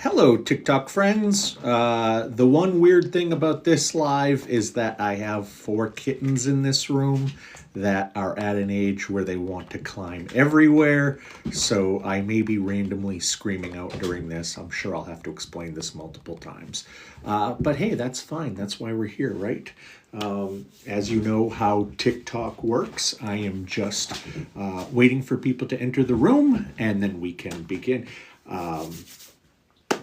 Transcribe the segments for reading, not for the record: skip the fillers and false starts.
Hello, TikTok friends. The one weird thing about this live is that I have 4 kittens in this room that are at an age where they want to climb everywhere. So I may be randomly screaming out during this. I'm sure I'll have to explain this multiple times. But hey, that's fine. That's why we're here, right? As you know how TikTok works, I am just waiting for people to enter the room and then we can begin.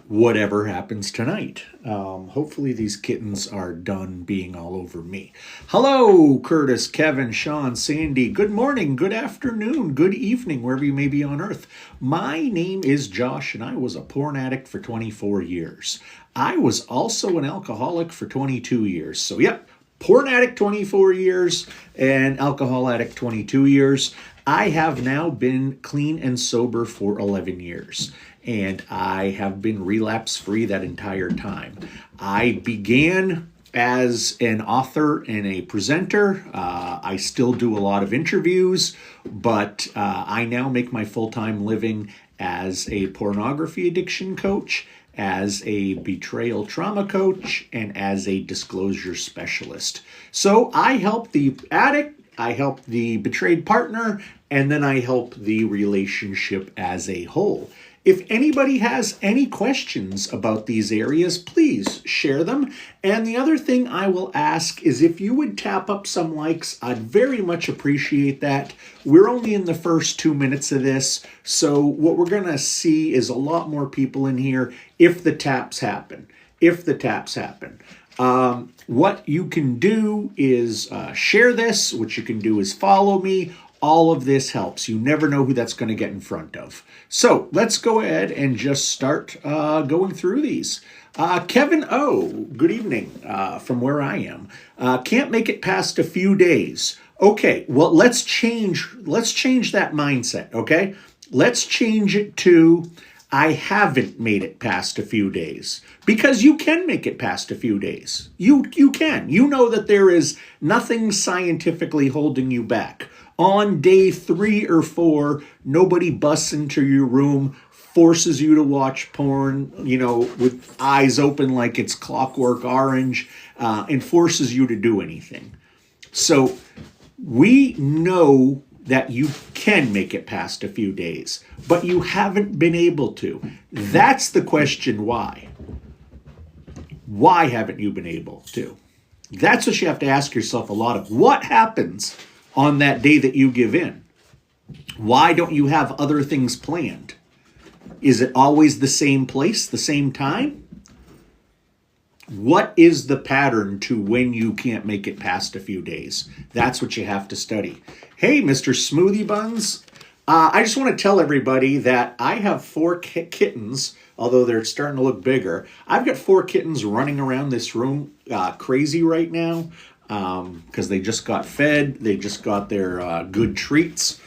Whatever happens tonight. Hopefully these kittens are done being all over me. Hello, Curtis, Kevin, Sean, Sandy. Good morning, good afternoon, good evening, wherever you may be on earth. My name is Josh, and I was a porn addict for 24 years. I was also an alcoholic for 22 years. So, yep, porn addict 24 years and alcohol addict 22 years. I have now been clean and sober for 11 years. And I have been relapse-free that entire time. I began as an author and a presenter. I still do a lot of interviews, but I now make my full-time living as a pornography addiction coach, as a betrayal trauma coach, and as a disclosure specialist. So I help the addict, I help the betrayed partner, and then I help the relationship as a whole. If anybody has any questions about these areas, please share them. And the other thing I will ask is if you would tap up some likes, I'd very much appreciate that. We're only in the first 2 minutes of this, so what we're going to see is a lot more people in here if the taps happen. What you can do is share this. What you can do is follow me. All of this helps. You never know who that's going to get in front of. So let's go ahead and just start going through these. Kevin O, good evening from where I am. Can't make it past a few days. Okay, well, let's change that mindset, okay? Let's change it to I haven't made it past a few days, because you can make it past a few days. You can. You know that there is nothing scientifically holding you back. On day 3 or 4, nobody busts into your room, forces you to watch porn, with eyes open like it's Clockwork Orange, and forces you to do anything. So we know that you can make it past a few days, but you haven't been able to. That's the question, why? Why haven't you been able to? That's what you have to ask yourself a lot of. What happens on that day that you give in? Why don't you have other things planned? Is it always the same place, the same time? What is the pattern to when you can't make it past a few days? That's what you have to study. Hey, Mr. Smoothie Buns. I just want to tell everybody that I have 4 kittens, although they're starting to look bigger. I've got 4 kittens running around this room crazy right now because they just got fed. They just got their good treats.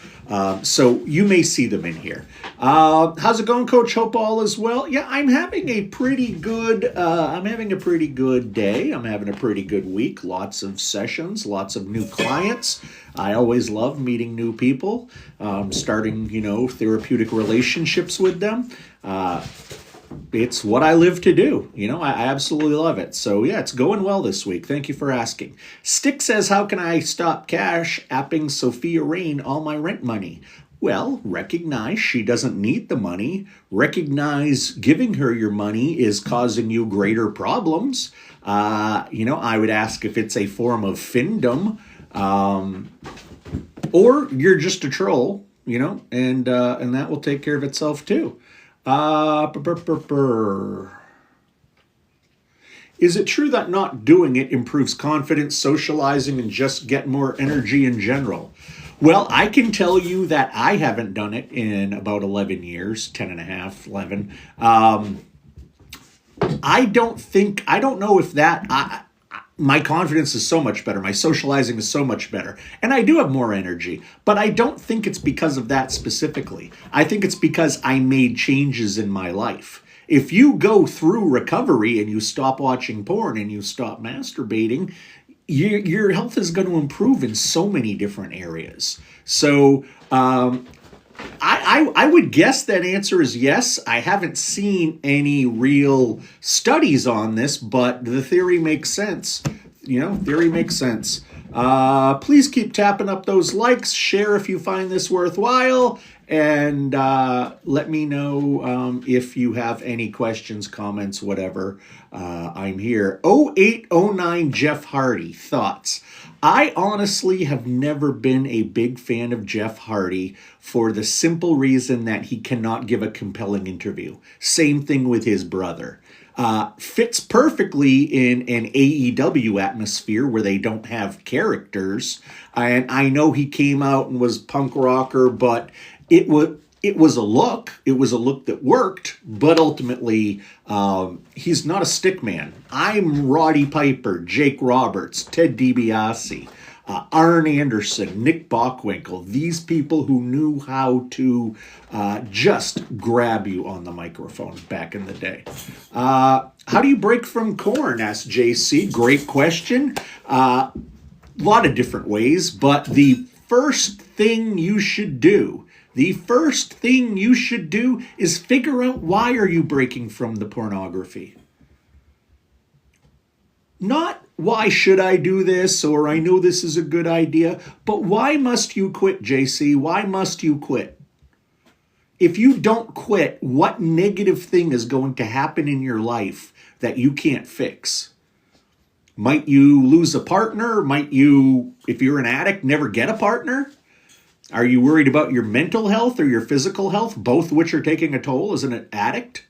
So you may see them in here. How's it going, Coach? Hope all is well. Yeah, I'm having a pretty good day. I'm having a pretty good week. Lots of sessions, lots of new clients. I always love meeting new people, starting, therapeutic relationships with them. It's what I live to do. I absolutely love it. So yeah, it's going well this week. Thank you for asking. Stick says, how can I stop cash apping Sophia Rain all my rent money? Well, recognize she doesn't need the money. Recognize giving her your money is causing you greater problems. I would ask if it's a form of findom, or you're just a troll, and that will take care of itself too. Is it true that not doing it improves confidence, socializing, and just get more energy in general? Well, I can tell you that I haven't done it in about 11 years, 10 and a half, 11. I don't know if my confidence is so much better. My socializing is so much better. And I do have more energy. But I don't think it's because of that specifically. I think it's because I made changes in my life. If you go through recovery and you stop watching porn and you stop masturbating, your health is going to improve in so many different areas. So I would guess that answer is yes. I haven't seen any real studies on this, but the theory makes sense. Theory makes sense. Please keep tapping up those likes. Share if you find this worthwhile. And let me know if you have any questions, comments, whatever. I'm here. 0809 Jeff Hardy. Thoughts? I honestly have never been a big fan of Jeff Hardy for the simple reason that he cannot give a compelling interview. Same thing with his brother. Fits perfectly in an AEW atmosphere where they don't have characters. And I know he came out and was punk rocker, but it was a look. It was a look that worked, but ultimately he's not a stick man. I'm Roddy Piper, Jake Roberts, Ted DiBiase, Arn Anderson, Nick Bockwinkel, these people who knew how to just grab you on the microphone back in the day. How do you break from corn, asked JC. Great question. A lot of different ways, but the first thing you should do is figure out why are you breaking from the pornography. Not why should I do this or I know this is a good idea, but why must you quit, JC? Why must you quit? If you don't quit, what negative thing is going to happen in your life that you can't fix? Might you lose a partner? Might you, if you're an addict, never get a partner? Are you worried about your mental health or your physical health, both which are taking a toll as an addict?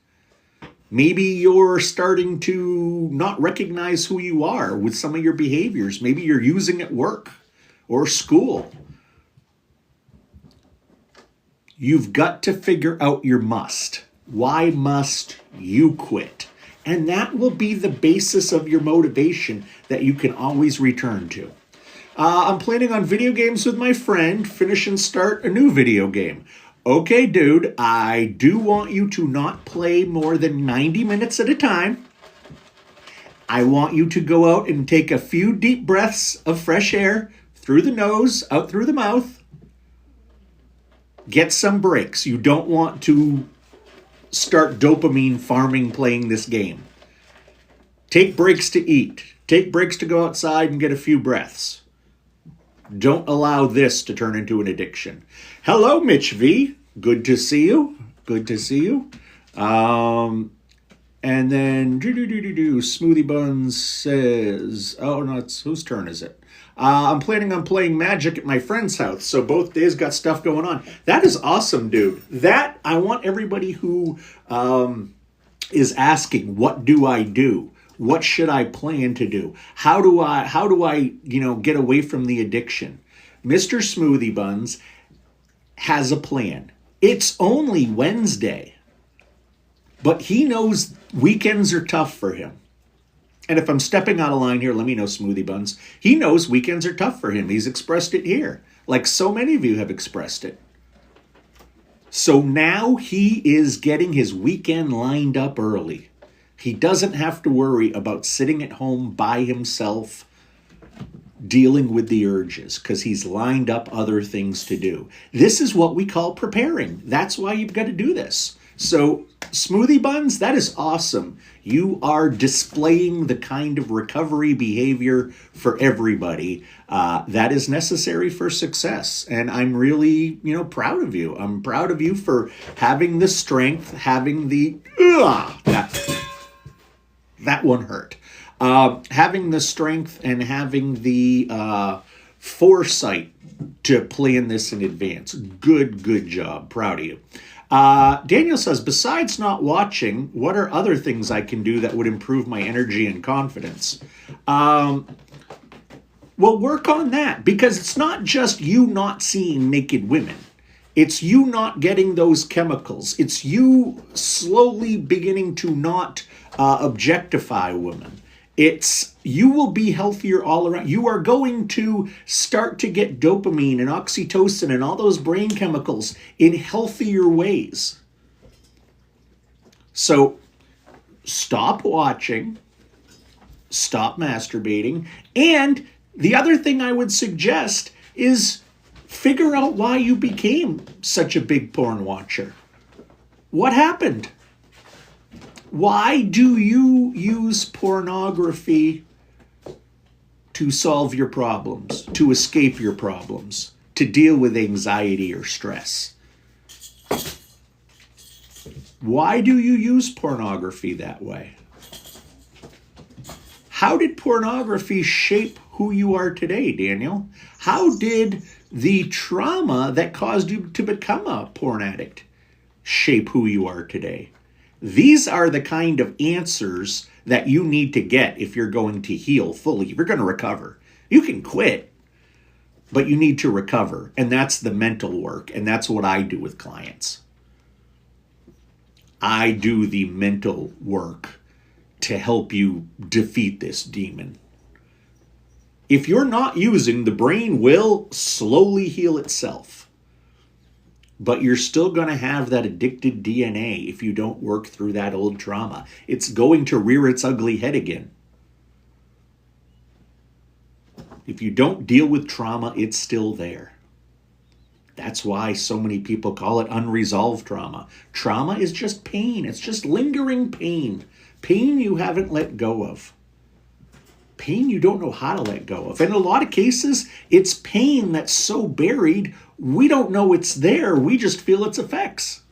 Maybe you're starting to not recognize who you are with some of your behaviors. Maybe you're using at work or school. You've got to figure out your must. Why must you quit? And that will be the basis of your motivation that you can always return to. I'm planning on video games with my friend, finish and start a new video game. Okay, dude, I do want you to not play more than 90 minutes at a time. I want you to go out and take a few deep breaths of fresh air through the nose, out through the mouth. Get some breaks. You don't want to start dopamine farming playing this game. Take breaks to eat. Take breaks to go outside and get a few breaths. Don't allow this to turn into an addiction. Hello, Mitch V. Good to see you. Good to see you. And then Smoothie Buns says, oh, no, it's whose turn is it? I'm planning on playing Magic at my friend's house, so both days got stuff going on. That is awesome, dude. That, I want everybody who is asking, what do I do? What should I plan to do? How do I, get away from the addiction? Mr. Smoothie Buns has a plan. It's only Wednesday, but he knows weekends are tough for him. And if I'm stepping out of line here, let me know, Smoothie Buns. He knows weekends are tough for him. He's expressed it here, like so many of you have expressed it. So now he is getting his weekend lined up early. He doesn't have to worry about sitting at home by himself dealing with the urges because he's lined up other things to do. This is what we call preparing. That's why you've got to do this. So, Smoothie Buns, that is awesome. You are displaying the kind of recovery behavior for everybody that is necessary for success. And I'm really, proud of you. I'm proud of you for having the strength, having the... That one hurt. Having the strength and having the foresight to plan this in advance. Good job. Proud of you. Daniel says, besides not watching, what are other things I can do that would improve my energy and confidence? Well, work on that, because it's not just you not seeing naked women. It's you not getting those chemicals. It's you slowly beginning to not objectify women. It's you will be healthier all around. You are going to start to get dopamine and oxytocin and all those brain chemicals in healthier ways. So stop watching, stop masturbating. And the other thing I would suggest is Figure out why you became such a big porn watcher. What happened? Why do you use pornography to solve your problems, to escape your problems, to deal with anxiety or stress? Why do you use pornography that way? How did pornography shape who you are today, Daniel? How did the trauma that caused you to become a porn addict shape who you are today? These are the kind of answers that you need to get if you're going to heal fully. If you're going to recover. You can quit, but you need to recover. And that's the mental work. And that's what I do with clients. I do the mental work to help you defeat this demon. If you're not using, the brain will slowly heal itself. But you're still going to have that addicted DNA if you don't work through that old trauma. It's going to rear its ugly head again. If you don't deal with trauma, it's still there. That's why so many people call it unresolved trauma. Trauma is just pain. It's just lingering pain. Pain you haven't let go of. Pain you don't know how to let go of. And in a lot of cases, it's pain that's so buried, we don't know it's there. We just feel its effects.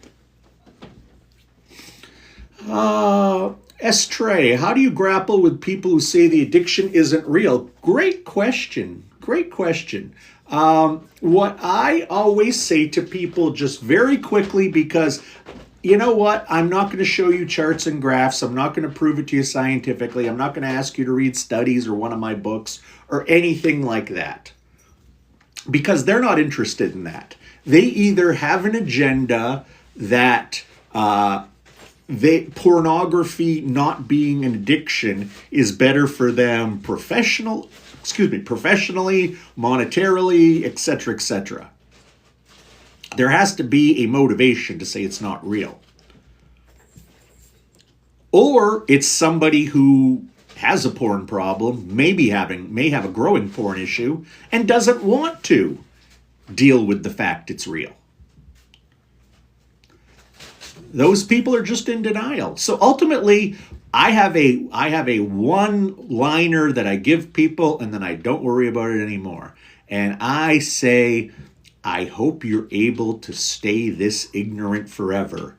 Estray, how do you grapple with people who say the addiction isn't real? Great question. Great question. What I always say to people just very quickly, because you know what? I'm not going to show you charts and graphs. I'm not going to prove it to you scientifically. I'm not going to ask you to read studies or one of my books or anything like that, because they're not interested in that. They either have an agenda that pornography not being an addiction is better for them professionally, monetarily, etc., etc. There has to be a motivation to say it's not real. Or it's somebody who has a porn problem, may have a growing porn issue, and doesn't want to deal with the fact it's real. Those people are just in denial. So ultimately, I have a one-liner that I give people, and then I don't worry about it anymore. And I say, I hope you're able to stay this ignorant forever.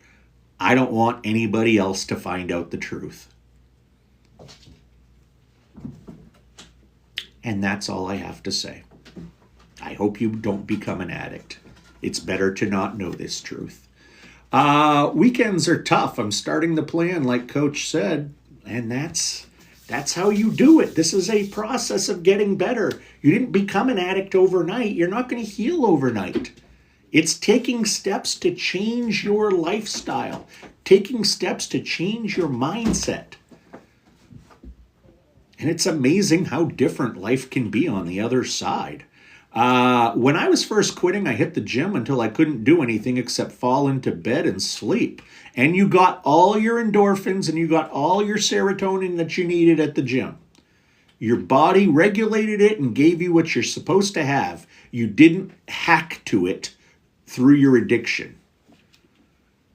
I don't want anybody else to find out the truth. And that's all I have to say. I hope you don't become an addict. It's better to not know this truth. Weekends are tough. I'm starting the plan, like Coach said, and that's how you do it. This is a process of getting better. You didn't become an addict overnight. You're not going to heal overnight. It's taking steps to change your lifestyle, taking steps to change your mindset. And it's amazing how different life can be on the other side. When I was first quitting, I hit the gym until I couldn't do anything except fall into bed and sleep. And you got all your endorphins and you got all your serotonin that you needed at the gym. Your body regulated it and gave you what you're supposed to have. You didn't hack to it through your addiction.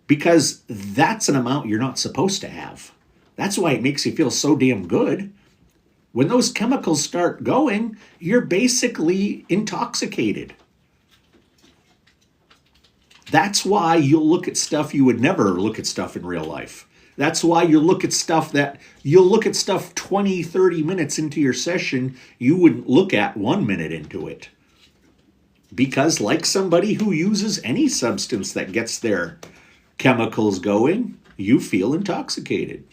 Because that's an amount you're not supposed to have. That's why it makes you feel so damn good. When those chemicals start going, you're basically intoxicated. That's why you'll look at stuff you would never look at stuff in real life. That's why you'll look at stuff 20, 30 minutes into your session you wouldn't look at 1 minute into it. Because like somebody who uses any substance that gets their chemicals going, you feel intoxicated.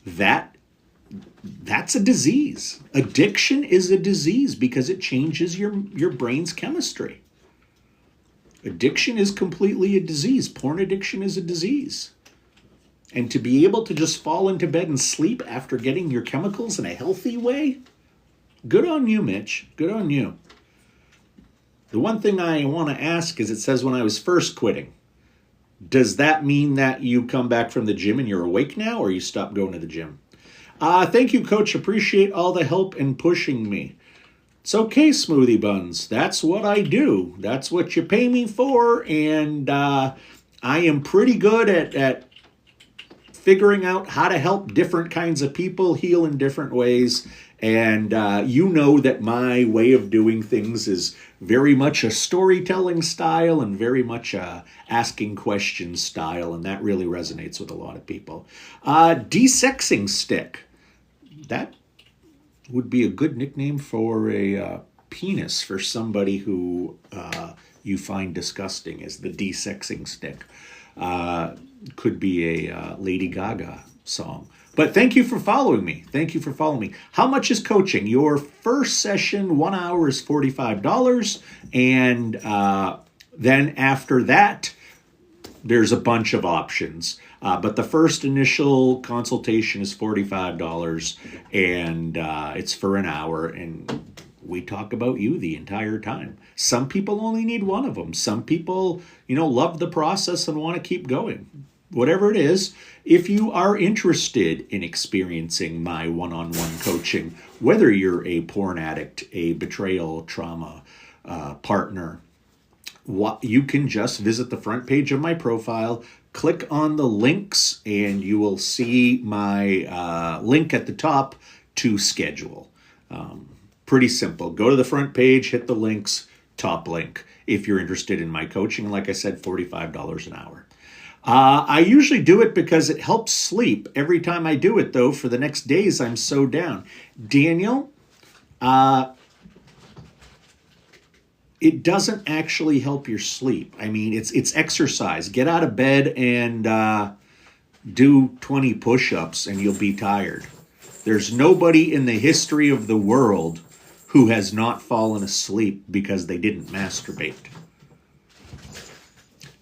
That's a disease. Addiction is a disease because it changes your brain's chemistry. Addiction is completely a disease. Porn addiction is a disease. And to be able to just fall into bed and sleep after getting your chemicals in a healthy way, good on you, Mitch. Good on you. The one thing I want to ask is, it says when I was first quitting. Does that mean that you come back from the gym and you're awake now, or you stop going to the gym? Thank you, Coach. Appreciate all the help in pushing me. It's okay, Smoothie Buns. That's what I do. That's what you pay me for. And I am pretty good at figuring out how to help different kinds of people heal in different ways. And you know that my way of doing things is very much a storytelling style and very much a asking questions style. And that really resonates with a lot of people. Desexing stick. That would be a good nickname for a penis for somebody who you find disgusting, is the desexing stick. Could be a Lady Gaga song. But thank you for following me. Thank you for following me. How much is coaching? Your first session, 1 hour, is $45. And then after that, there's a bunch of options. But the first initial consultation is $45, and it's for an hour, and we talk about you the entire time. Some people only need one of them. Some people, love the process and want to keep going. Whatever it is, if you are interested in experiencing my one-on-one coaching, whether you're a porn addict, a betrayal trauma partner, you can just visit the front page of my profile, click on the links, and you will see my link at the top to schedule. Pretty simple. Go to the front page, hit the links, top link, if you're interested in my coaching. Like I said, $45 an hour. I usually do it because it helps sleep. Every time I do it, though, for the next days, I'm so down. Daniel, it doesn't actually help your sleep. I mean, it's exercise. Get out of bed and do 20 push-ups and you'll be tired. There's nobody in the history of the world who has not fallen asleep because they didn't masturbate.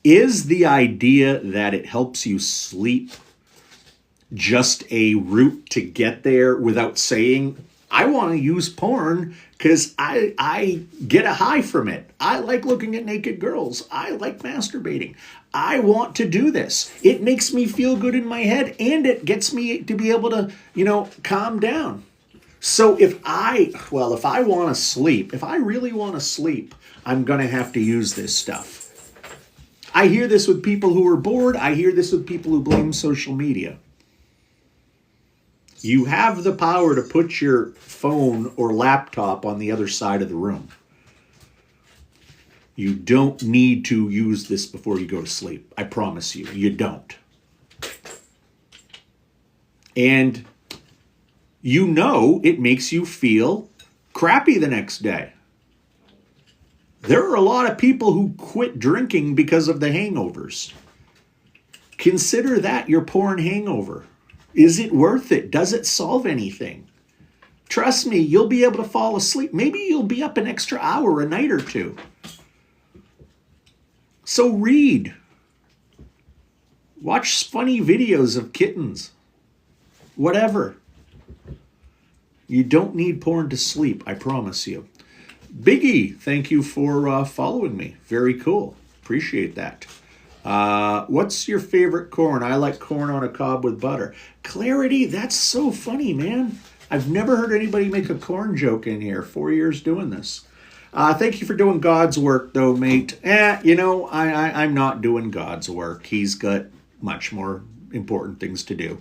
Is the idea that it helps you sleep just a route to get there without saying, I want to use porn because I get a high from it. I like looking at naked girls. I like masturbating. I want to do this. It makes me feel good in my head, and it gets me to be able to, calm down. So if I want to sleep, if I really want to sleep, I'm going to have to use this stuff. I hear this with people who are bored. I hear this with people who blame social media. You have the power to put your phone or laptop on the other side of the room. You don't need to use this before you go to sleep. I promise you, you don't. And it makes you feel crappy the next day. There are a lot of people who quit drinking because of the hangovers. Consider that your porn hangover. Is it worth it? Does it solve anything? Trust me, you'll be able to fall asleep. Maybe you'll be up an extra hour a night or two. So read. Watch funny videos of kittens. Whatever. You don't need porn to sleep, I promise you. Biggie, thank you for following me. Very cool. Appreciate that. What's your favorite corn? I like corn on a cob with butter. Clarity, that's so funny, man. I've never heard anybody make a corn joke in here. 4 years doing this. Thank you for doing God's work, though, mate. I'm not doing God's work. He's got much more important things to do.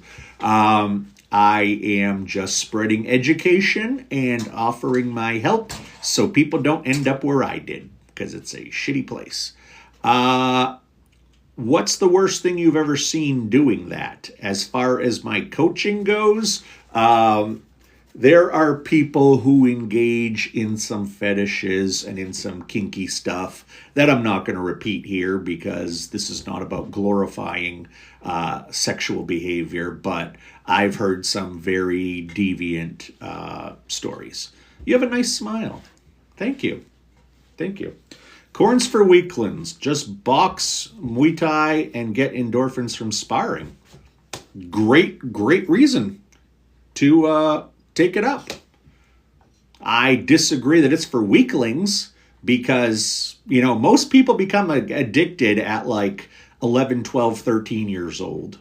I am just spreading education and offering my help so people don't end up where I did, because it's a shitty place. What's the worst thing you've ever seen doing that? As far as my coaching goes, there are people who engage in some fetishes and in some kinky stuff that I'm not going to repeat here because this is not about glorifying sexual behavior, but I've heard some very deviant stories. You have a nice smile. Thank you. Thank you. Corn's for weaklings. Just box Muay Thai and get endorphins from sparring. Great reason to take it up. I disagree that it's for weaklings because, most people become addicted at like 11, 12, 13 years old.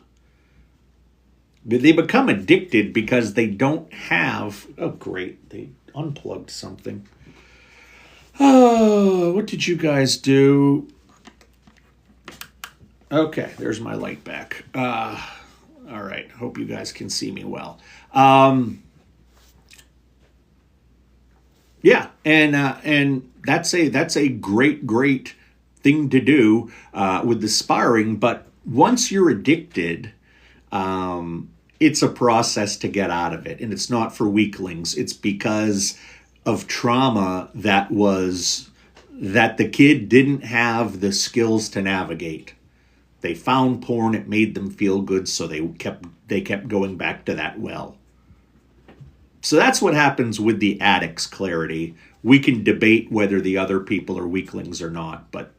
They become addicted because they don't have... Oh, great. They unplugged something. Oh, what did you guys do? Okay, there's my light back. All right, hope you guys can see me well. Yeah, and that's a great thing to do with the sparring. But once you're addicted, it's a process to get out of it, and it's not for weaklings. It's because of trauma that the kid didn't have the skills to navigate. They found porn; it made them feel good, so they kept going back to that well. So that's what happens with the addict's clarity. We can debate whether the other people are weaklings or not, but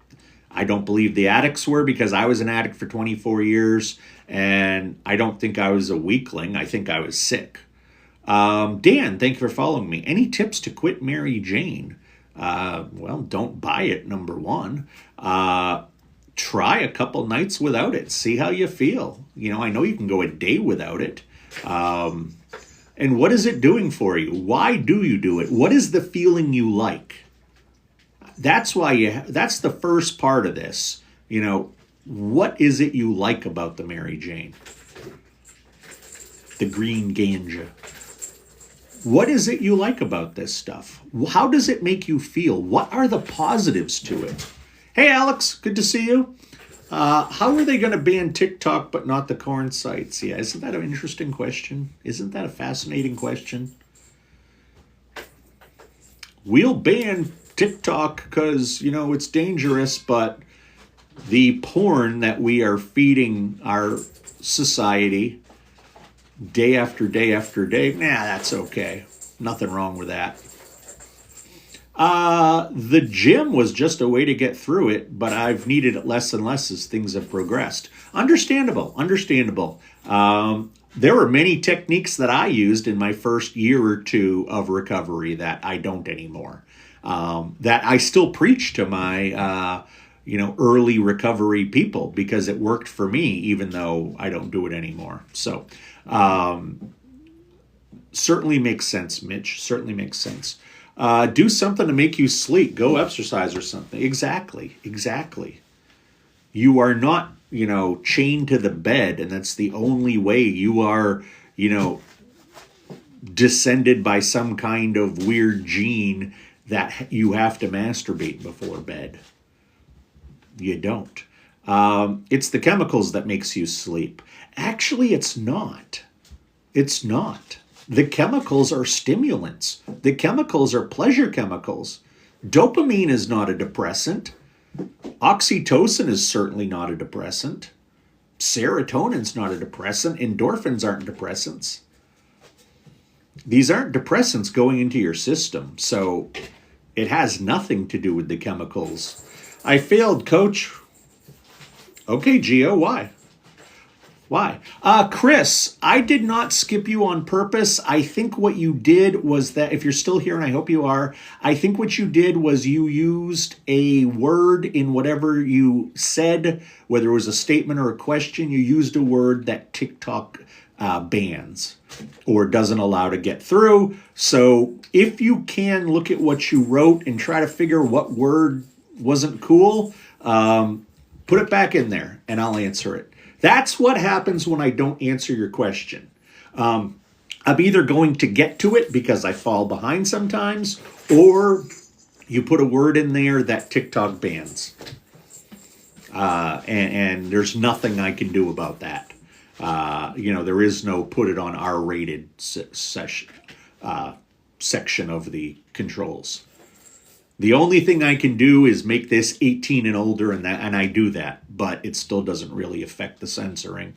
I don't believe the addicts were, because I was an addict for 24 years, and I don't think I was a weakling. I think I was sick. Dan, thank you for following me. Any tips to quit Mary Jane? Well, don't buy it, number one. Try a couple nights without it. See how you feel. I know you can go a day without it. And what is it doing for you? Why do you do it? What is the feeling you like? That's the first part of this. What is it you like about the Mary Jane? The green ganja. What is it you like about this stuff? How does it make you feel? What are the positives to it? Hey, Alex, good to see you. How are they going to ban TikTok but not the corn sites? Yeah, isn't that an interesting question? Isn't that a fascinating question? We'll ban TikTok because, it's dangerous, but the porn that we are feeding our society day after day after day, that's okay. Nothing wrong with that. The gym was just a way to get through it, but I've needed it less and less as things have progressed. Understandable. There were many techniques that I used in my first year or two of recovery that I don't anymore. That I still preach to my, early recovery people, because it worked for me, even though I don't do it anymore. So, certainly makes sense, Mitch. Certainly makes sense. Do something to make you sleep. Go exercise or something. Exactly. You are not, chained to the bed, and that's the only way. You are, descended by some kind of weird gene that you have to masturbate before bed. You don't. It's the chemicals that makes you sleep. Actually, it's not. It's not. The chemicals are stimulants. The chemicals are pleasure chemicals. Dopamine is not a depressant. Oxytocin is certainly not a depressant. Serotonin's not a depressant. Endorphins aren't depressants. These aren't depressants going into your system, so it has nothing to do with the chemicals. I failed, coach. Okay, Gio, why? Why? Chris, I did not skip you on purpose. I think what you did was that, if you're still here, and I hope you are, I think what you did was you used a word in whatever you said, whether it was a statement or a question, you used a word that TikTok bans or doesn't allow to get through. So if you can look at what you wrote and try to figure what word wasn't cool, put it back in there and I'll answer it. That's what happens when I don't answer your question. I'm either going to get to it because I fall behind sometimes, or you put a word in there that TikTok bans. And there's nothing I can do about that. There is no put it on R-rated section of the controls. The only thing I can do is make this 18 and older, and I do that, but it still doesn't really affect the censoring.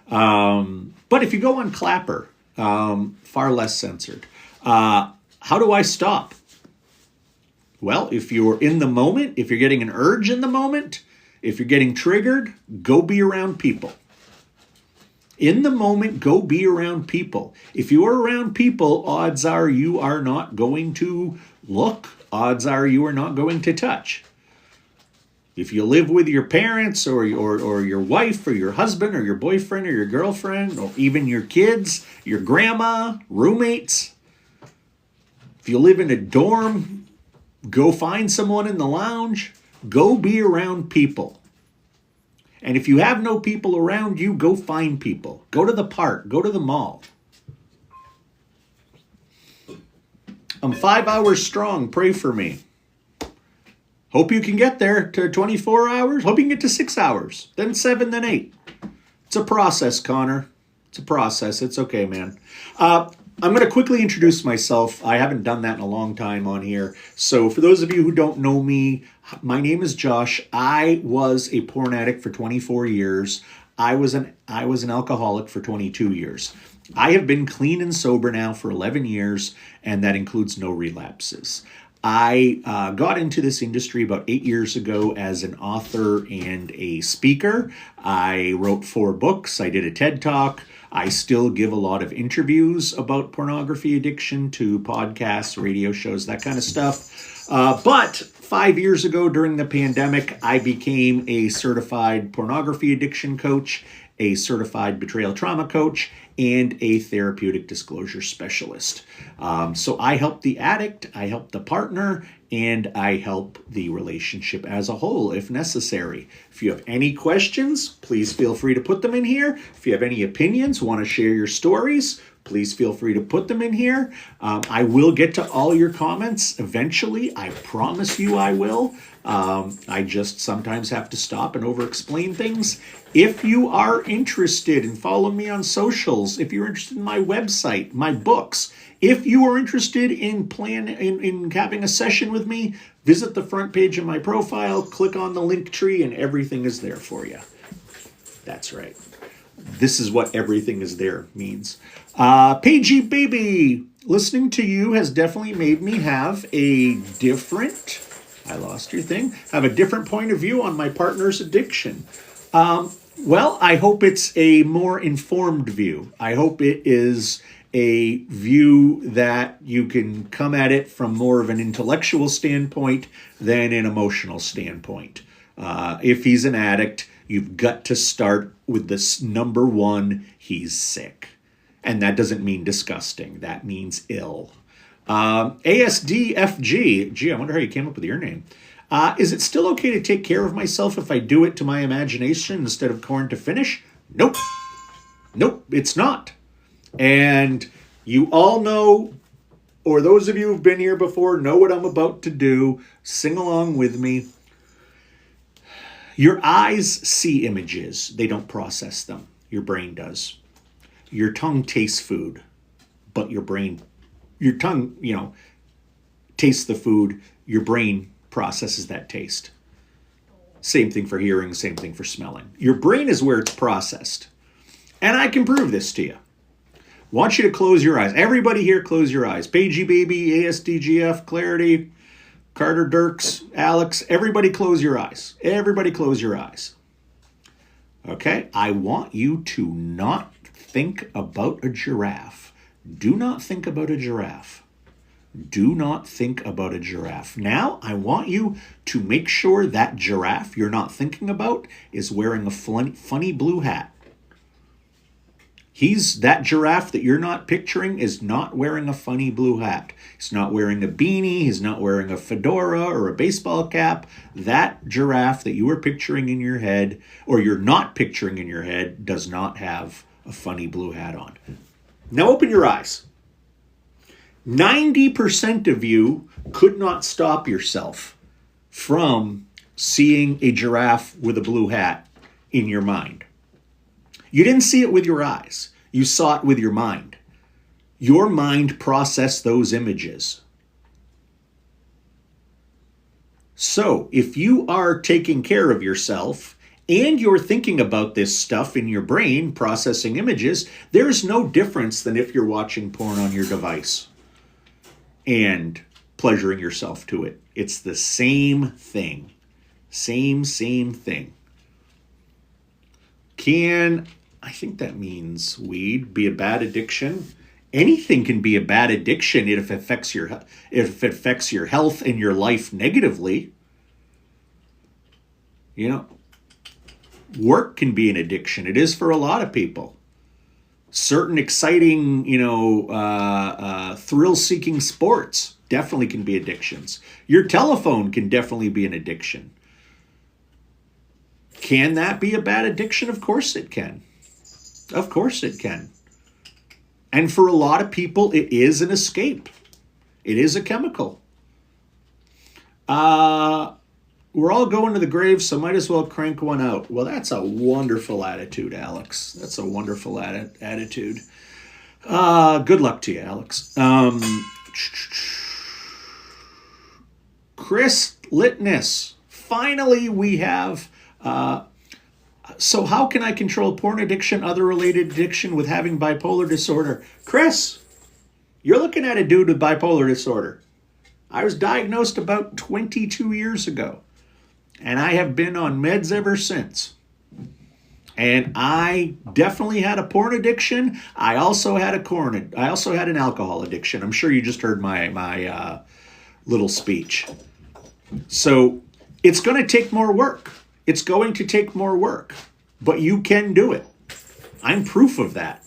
But if you go on Clapper, far less censored. How do I stop? Well, if you're in the moment, if you're getting an urge in the moment, if you're getting triggered, go be around people. In the moment, go be around people. If you are around people, odds are you are not going to look. Odds are you are not going to touch. If you live with your parents or your wife or your husband or your boyfriend or your girlfriend or even your kids, your grandma, roommates, if you live in a dorm, Go find someone in the lounge. Go be around people. And if you have no people around you, go find people. Go to the park. Go to the mall. I'm 5 hours strong. Pray for me. Hope you can get there to 24 hours. Hope you can get to 6 hours. Then 7, then 8. It's a process, Connor. It's a process. It's okay, man. I'm going to quickly introduce myself. I haven't done that in a long time on here. So for those of you who don't know me, my name is Josh. I was a porn addict for 24 years. I was an alcoholic for 22 years. I have been clean and sober now for 11 years, and that includes no relapses. I got into this industry about 8 years ago as an author and a speaker. I wrote 4 books. I did a TED Talk. I still give a lot of interviews about pornography addiction to podcasts, radio shows, that kind of stuff. But 5 years ago during the pandemic, I became a certified pornography addiction coach, a certified betrayal trauma coach, and a therapeutic disclosure specialist. So I help the addict, I help the partner, and I help the relationship as a whole if necessary. If you have any questions, please feel free to put them in here. If you have any opinions, want to share your stories, please feel free to put them in here. I will get to all your comments eventually. I promise you I will. I just sometimes have to stop and over-explain things. If you are interested in following me on socials, if you're interested in my website, my books, if you are interested in having a session with me, visit the front page of my profile, click on the link tree, and everything is there for you. That's right. This is what everything is there means. Pagey baby, listening to you has definitely made me have a different, I lost your thing, have a different point of view on my partner's addiction. Well, I hope it's a more informed view. I hope it is a view that you can come at it from more of an intellectual standpoint than an emotional standpoint. If he's an addict, you've got to start with this number one, he's sick. And that doesn't mean disgusting. That means ill. ASDFG, gee, I wonder how you came up with your name. Is it still okay to take care of myself if I do it to my imagination instead of corn to finish? Nope. Nope, it's not. And you all know, or those of you who've been here before know what I'm about to do. Sing along with me. Your eyes see images. They don't process them. Your brain does. Your tongue tastes food, but your tongue, tastes the food. Your brain processes that taste. Same thing for hearing, same thing for smelling. Your brain is where it's processed. And I can prove this to you. Want you to close your eyes. Everybody here, close your eyes. Pagey Baby, ASDGF, Clarity, Carter Dirks, Alex, everybody close your eyes. Everybody close your eyes. Okay, I want you to not think about a giraffe. Do not think about a giraffe. Do not think about a giraffe. Now, I want you to make sure that giraffe you're not thinking about is wearing a funny blue hat. That giraffe that you're not picturing is not wearing a funny blue hat. He's not wearing a beanie. He's not wearing a fedora or a baseball cap. That giraffe that you are picturing in your head, or you're not picturing in your head, does not have a funny blue hat on. Now open your eyes. 90% of you could not stop yourself from seeing a giraffe with a blue hat in your mind. You didn't see it with your eyes. You saw it with your mind. Your mind processed those images. So if you are taking care of yourself and you're thinking about this stuff in your brain, processing images, there's no difference than if you're watching porn on your device and pleasuring yourself to it. It's the same thing. Same thing. I think that means weed, be a bad addiction. Anything can be a bad addiction if it affects your health and your life negatively. Work can be an addiction. It is for a lot of people. Certain exciting, thrill-seeking sports definitely can be addictions. Your telephone can definitely be an addiction. Can that be a bad addiction? Of course it can. Of course it can. And for a lot of people, it is an escape. It is a chemical. We're all going to the grave, so might as well crank one out. Well, that's a wonderful attitude, Alex. That's a wonderful attitude. Good luck to you, Alex. Chris Litness. Finally, we have... so how can I control porn addiction, other related addiction with having bipolar disorder? Chris, you're looking at a dude with bipolar disorder. I was diagnosed about 22 years ago, and I have been on meds ever since. And I definitely had a porn addiction. I also had an alcohol addiction. I'm sure you just heard my little speech. So it's going to take more work. It's going to take more work, but you can do it. I'm proof of that.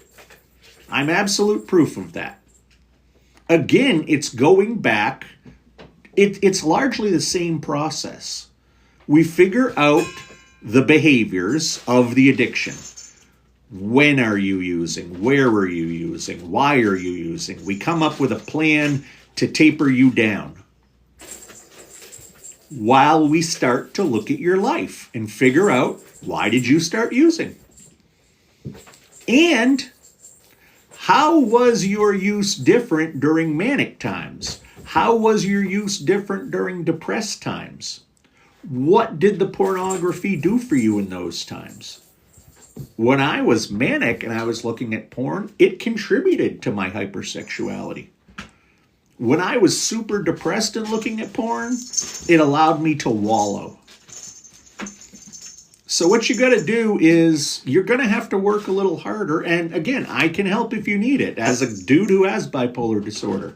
I'm absolute proof of that. Again, it's going back. It's largely the same process. We figure out the behaviors of the addiction. When are you using? Where are you using? Why are you using? We come up with a plan to taper you down, while we start to look at your life and figure out, why did you start using? And how was your use different during manic times? How was your use different during depressed times? What did the pornography do for you in those times? When I was manic and I was looking at porn, it contributed to my hypersexuality. When I was super depressed and looking at porn, it allowed me to wallow. So what you got to do is you're going to have to work a little harder. And again, I can help if you need it. As a dude who has bipolar disorder,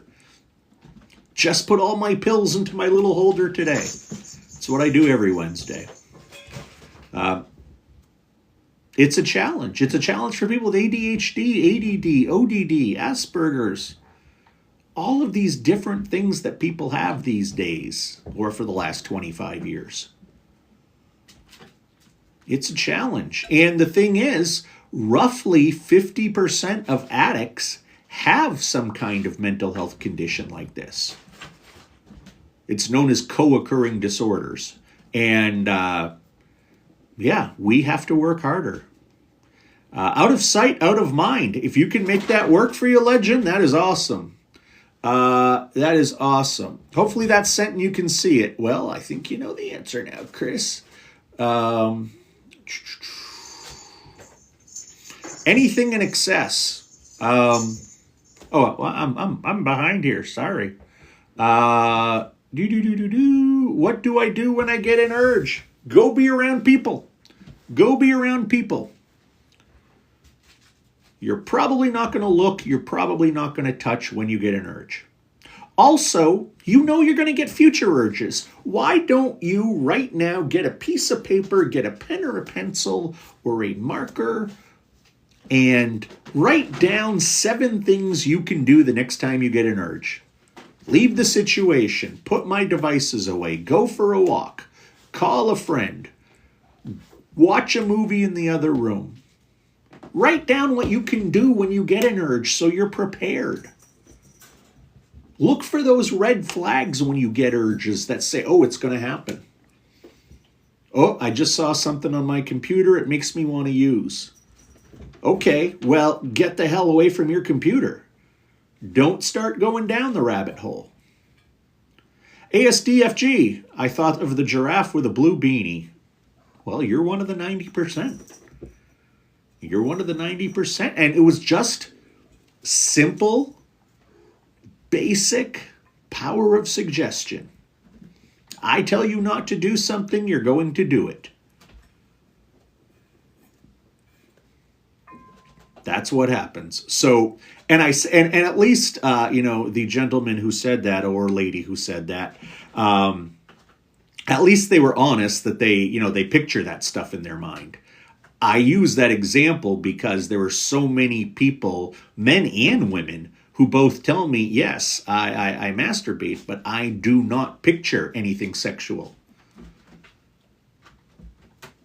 just put all my pills into my little holder today. That's what I do every Wednesday. It's a challenge. It's a challenge for people with ADHD, ADD, ODD, Asperger's. All of these different things that people have these days, or for the last 25 years. It's a challenge. And the thing is, roughly 50% of addicts have some kind of mental health condition like this. It's known as co-occurring disorders. And we have to work harder. Out of sight, out of mind. If you can make that work for you, legend, that is awesome. That is awesome. Hopefully that's sent and you can see it. Well, I think you know the answer now, Chris. Anything in excess. I'm behind here. Sorry. What do I do when I get an urge? Go be around people. Go be around people. You're probably not going to look. You're probably not going to touch when you get an urge. Also, you know you're going to get future urges. Why don't you right now get a piece of paper, get a pen or a pencil or a marker, and write down 7 things you can do the next time you get an urge. Leave the situation. Put my devices away. Go for a walk. Call a friend. Watch a movie in the other room. Write down what you can do when you get an urge so you're prepared. Look for those red flags when you get urges that say, oh, it's going to happen. Oh, I just saw something on my computer. It makes me want to use. Okay, well, get the hell away from your computer. Don't start going down the rabbit hole. ASDFG, I thought of the giraffe with a blue beanie. Well, you're one of the 90%. You're one of the 90%. And it was just simple, basic power of suggestion. I tell you not to do something, you're going to do it. That's what happens. So, and at least, the gentleman who said that or lady who said that, at least they were honest that they picture that stuff in their mind. I use that example because there are so many people, men and women, who both tell me, yes, I masturbate, but I do not picture anything sexual.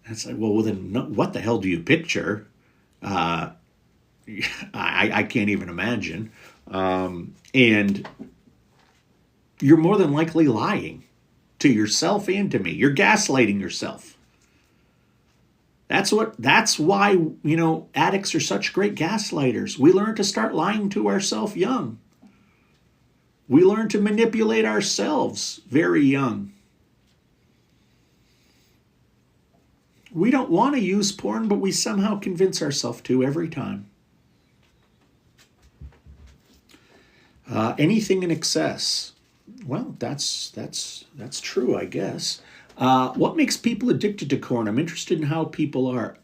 It's like, well, then what the hell do you picture? I can't even imagine. And you're more than likely lying to yourself and to me. You're gaslighting yourself. That's why, addicts are such great gaslighters. We learn to start lying to ourselves young. We learn to manipulate ourselves very young. We don't want to use porn, but we somehow convince ourselves to every time. Anything in excess. Well, that's true, I guess. What makes people addicted to porn? I'm interested in how people are.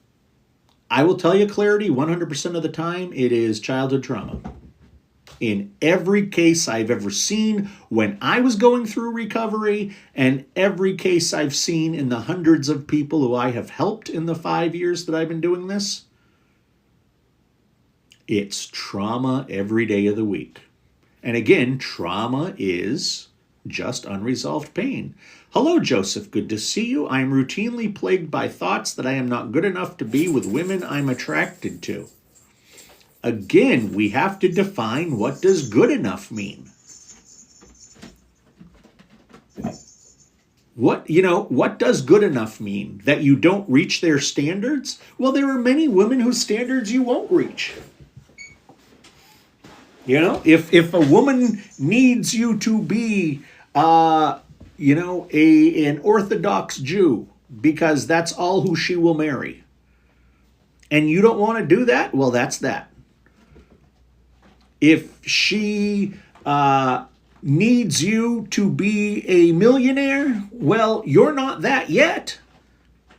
I will tell you clarity, 100% of the time, it is childhood trauma. In every case I've ever seen when I was going through recovery, and every case I've seen in the hundreds of people who I have helped in the 5 years that I've been doing this, it's trauma every day of the week. And again, trauma is just unresolved pain. Hello, Joseph. Good to see you. I am routinely plagued by thoughts that I am not good enough to be with women I'm attracted to. Again, we have to define, what does good enough mean? What does good enough mean? That you don't reach their standards? Well, there are many women whose standards you won't reach. If a woman needs you to be, an Orthodox Jew because that's all who she will marry, and you don't want to do that, well, that's that. If she needs you to be a millionaire, well, you're not that yet,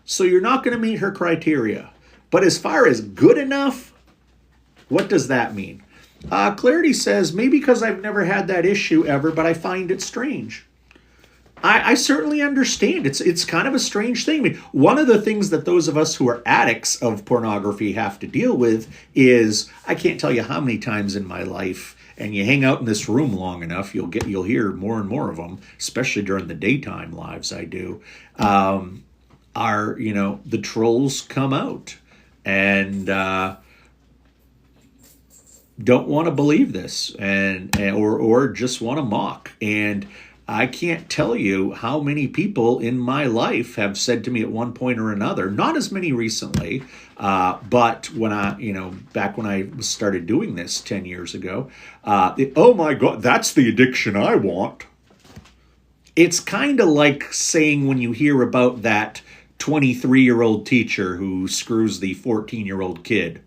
so you're not going to meet her criteria. But as far as good enough, what does that mean? Clarity says, maybe because I've never had that issue ever, but I find it strange. I certainly understand. It's kind of a strange thing. I mean, one of the things that those of us who are addicts of pornography have to deal with is, I can't tell you how many times in my life, and you hang out in this room long enough, you'll hear more and more of them, especially during the daytime lives I do, the trolls come out and don't want to believe this or just want to mock. And I can't tell you how many people in my life have said to me at one point or another, not as many recently, but back when I started doing this 10 years ago, oh my God, that's the addiction I want. It's kind of like saying when you hear about that 23-year-old teacher who screws the 14-year-old kid.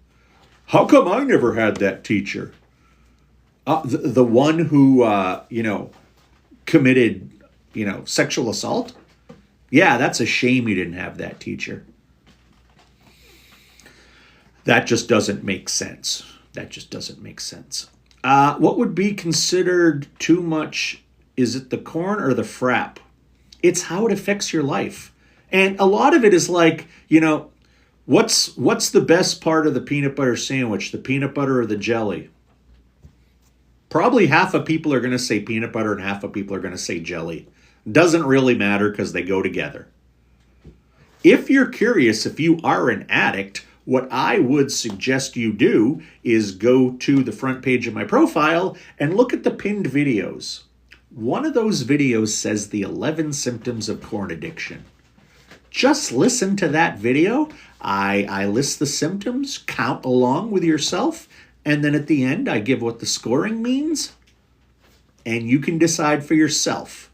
How come I never had that teacher? The one who, committed, sexual assault? Yeah, that's a shame you didn't have that teacher. That just doesn't make sense. What would be considered too much? Is it the corn or the frap? It's how it affects your life. And a lot of it is like, what's the best part of the peanut butter sandwich? The peanut butter or the jelly? Probably half of people are going to say peanut butter and half of people are going to say jelly. Doesn't really matter because they go together. If you're curious, if you are an addict, what I would suggest you do is go to the front page of my profile and look at the pinned videos. One of those videos says the 11 symptoms of porn addiction. Just listen to that video. I list the symptoms, count along with yourself, and then at the end, I give what the scoring means, and you can decide for yourself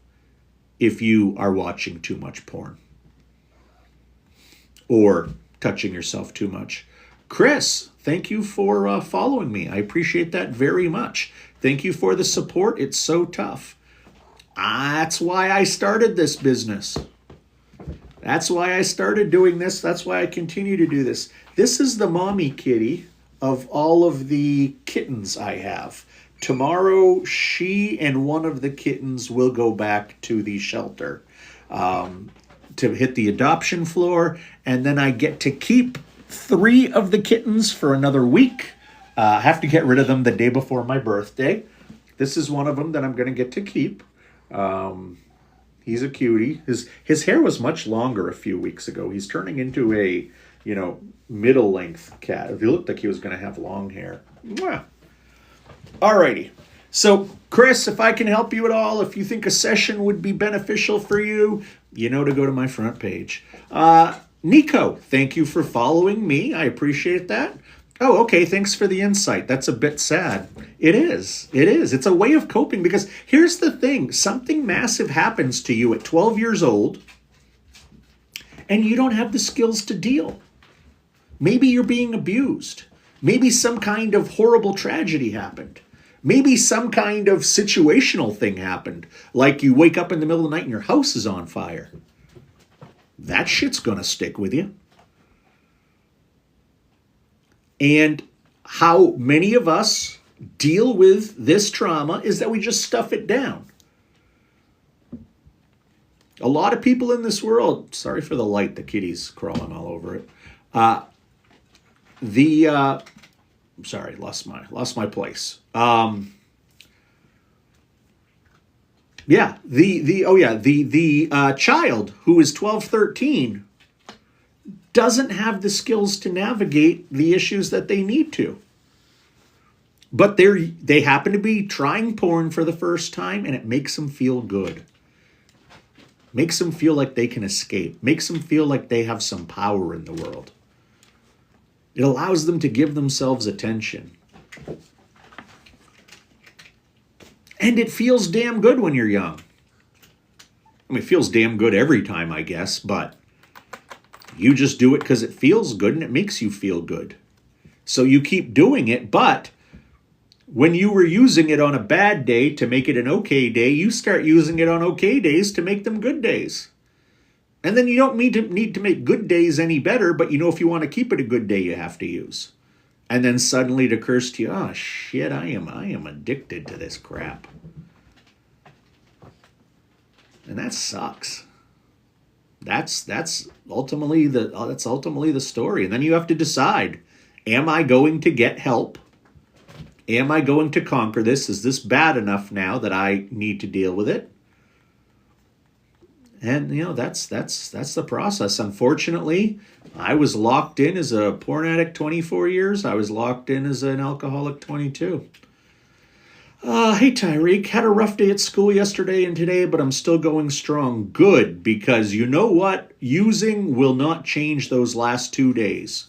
if you are watching too much porn or touching yourself too much. Chris, thank you for following me. I appreciate that very much. Thank you for the support. It's so tough. That's why I started this business. That's why I started doing this. That's why I continue to do this. This is the mommy kitty of all of the kittens I have. Tomorrow, she and one of the kittens will go back to the shelter to hit the adoption floor, and then I get to keep 3 of the kittens for another week. I have to get rid of them the day before my birthday. This is one of them that I'm going to get to keep. He's a cutie. His hair was much longer a few weeks ago. He's turning into a, middle length cat. He looked like he was going to have long hair. Mwah. Alrighty. So, Chris, if I can help you at all, if you think a session would be beneficial for you, you know to go to my front page. Nico, thank you for following me. I appreciate that. Oh, okay. Thanks for the insight. That's a bit sad. It is. It is. It's a way of coping because here's the thing. Something massive happens to you at 12 years old and you don't have the skills to deal. Maybe you're being abused. Maybe some kind of horrible tragedy happened. Maybe some kind of situational thing happened. Like you wake up in the middle of the night and your house is on fire. That shit's going to stick with you. And how many of us deal with this trauma is that we just stuff it down. A lot of people in this world, sorry for the light, the kitty's crawling all over it. Sorry, lost my place. The child who is 12, 13 doesn't have the skills to navigate the issues that they need to. But they happen to be trying porn for the first time and it makes them feel good. Makes them feel like they can escape. Makes them feel like they have some power in the world. It allows them to give themselves attention. And it feels damn good when you're young. I mean, it feels damn good every time, I guess, but you just do it because it feels good and it makes you feel good. So you keep doing it, but when you were using it on a bad day to make it an okay day, you start using it on okay days to make them good days. And then you don't need to make good days any better, but if you want to keep it a good day, you have to use. And then suddenly it occurs to you, oh shit, I am addicted to this crap. And that sucks. That's ultimately the story. And then you have to decide, am I going to get help? Am I going to conquer this? Is this bad enough now that I need to deal with it? And that's the process. Unfortunately, I was locked in as a porn addict 24 years. I was locked in as an alcoholic 22. Hey, Tyreek, had a rough day at school yesterday and today, but I'm still going strong. Good, because you know what? Using will not change those last 2 days.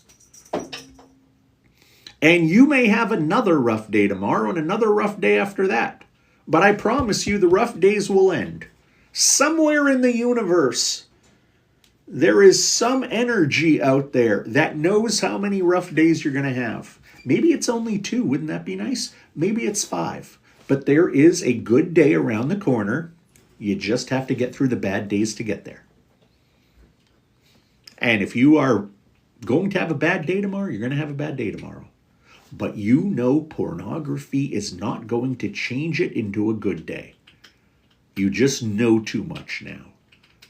And you may have another rough day tomorrow and another rough day after that. But I promise you the rough days will end. Somewhere in the universe, there is some energy out there that knows how many rough days you're going to have. Maybe it's only 2. Wouldn't that be nice? Maybe it's 5. But there is a good day around the corner. You just have to get through the bad days to get there. And if you are going to have a bad day tomorrow, you're going to have a bad day tomorrow. But pornography is not going to change it into a good day. You just know too much now.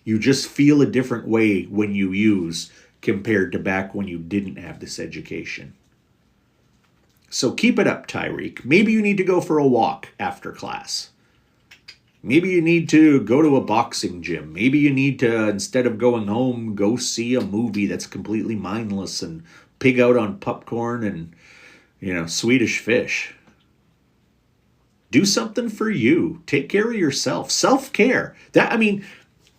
You just feel a different way when you use compared to back when you didn't have this education. So keep it up, Tyreek. Maybe you need to go for a walk after class. Maybe you need to go to a boxing gym. Maybe you need to, instead of going home, go see a movie that's completely mindless and pig out on popcorn and, Swedish fish. Do something for you. Take care of yourself. Self-care.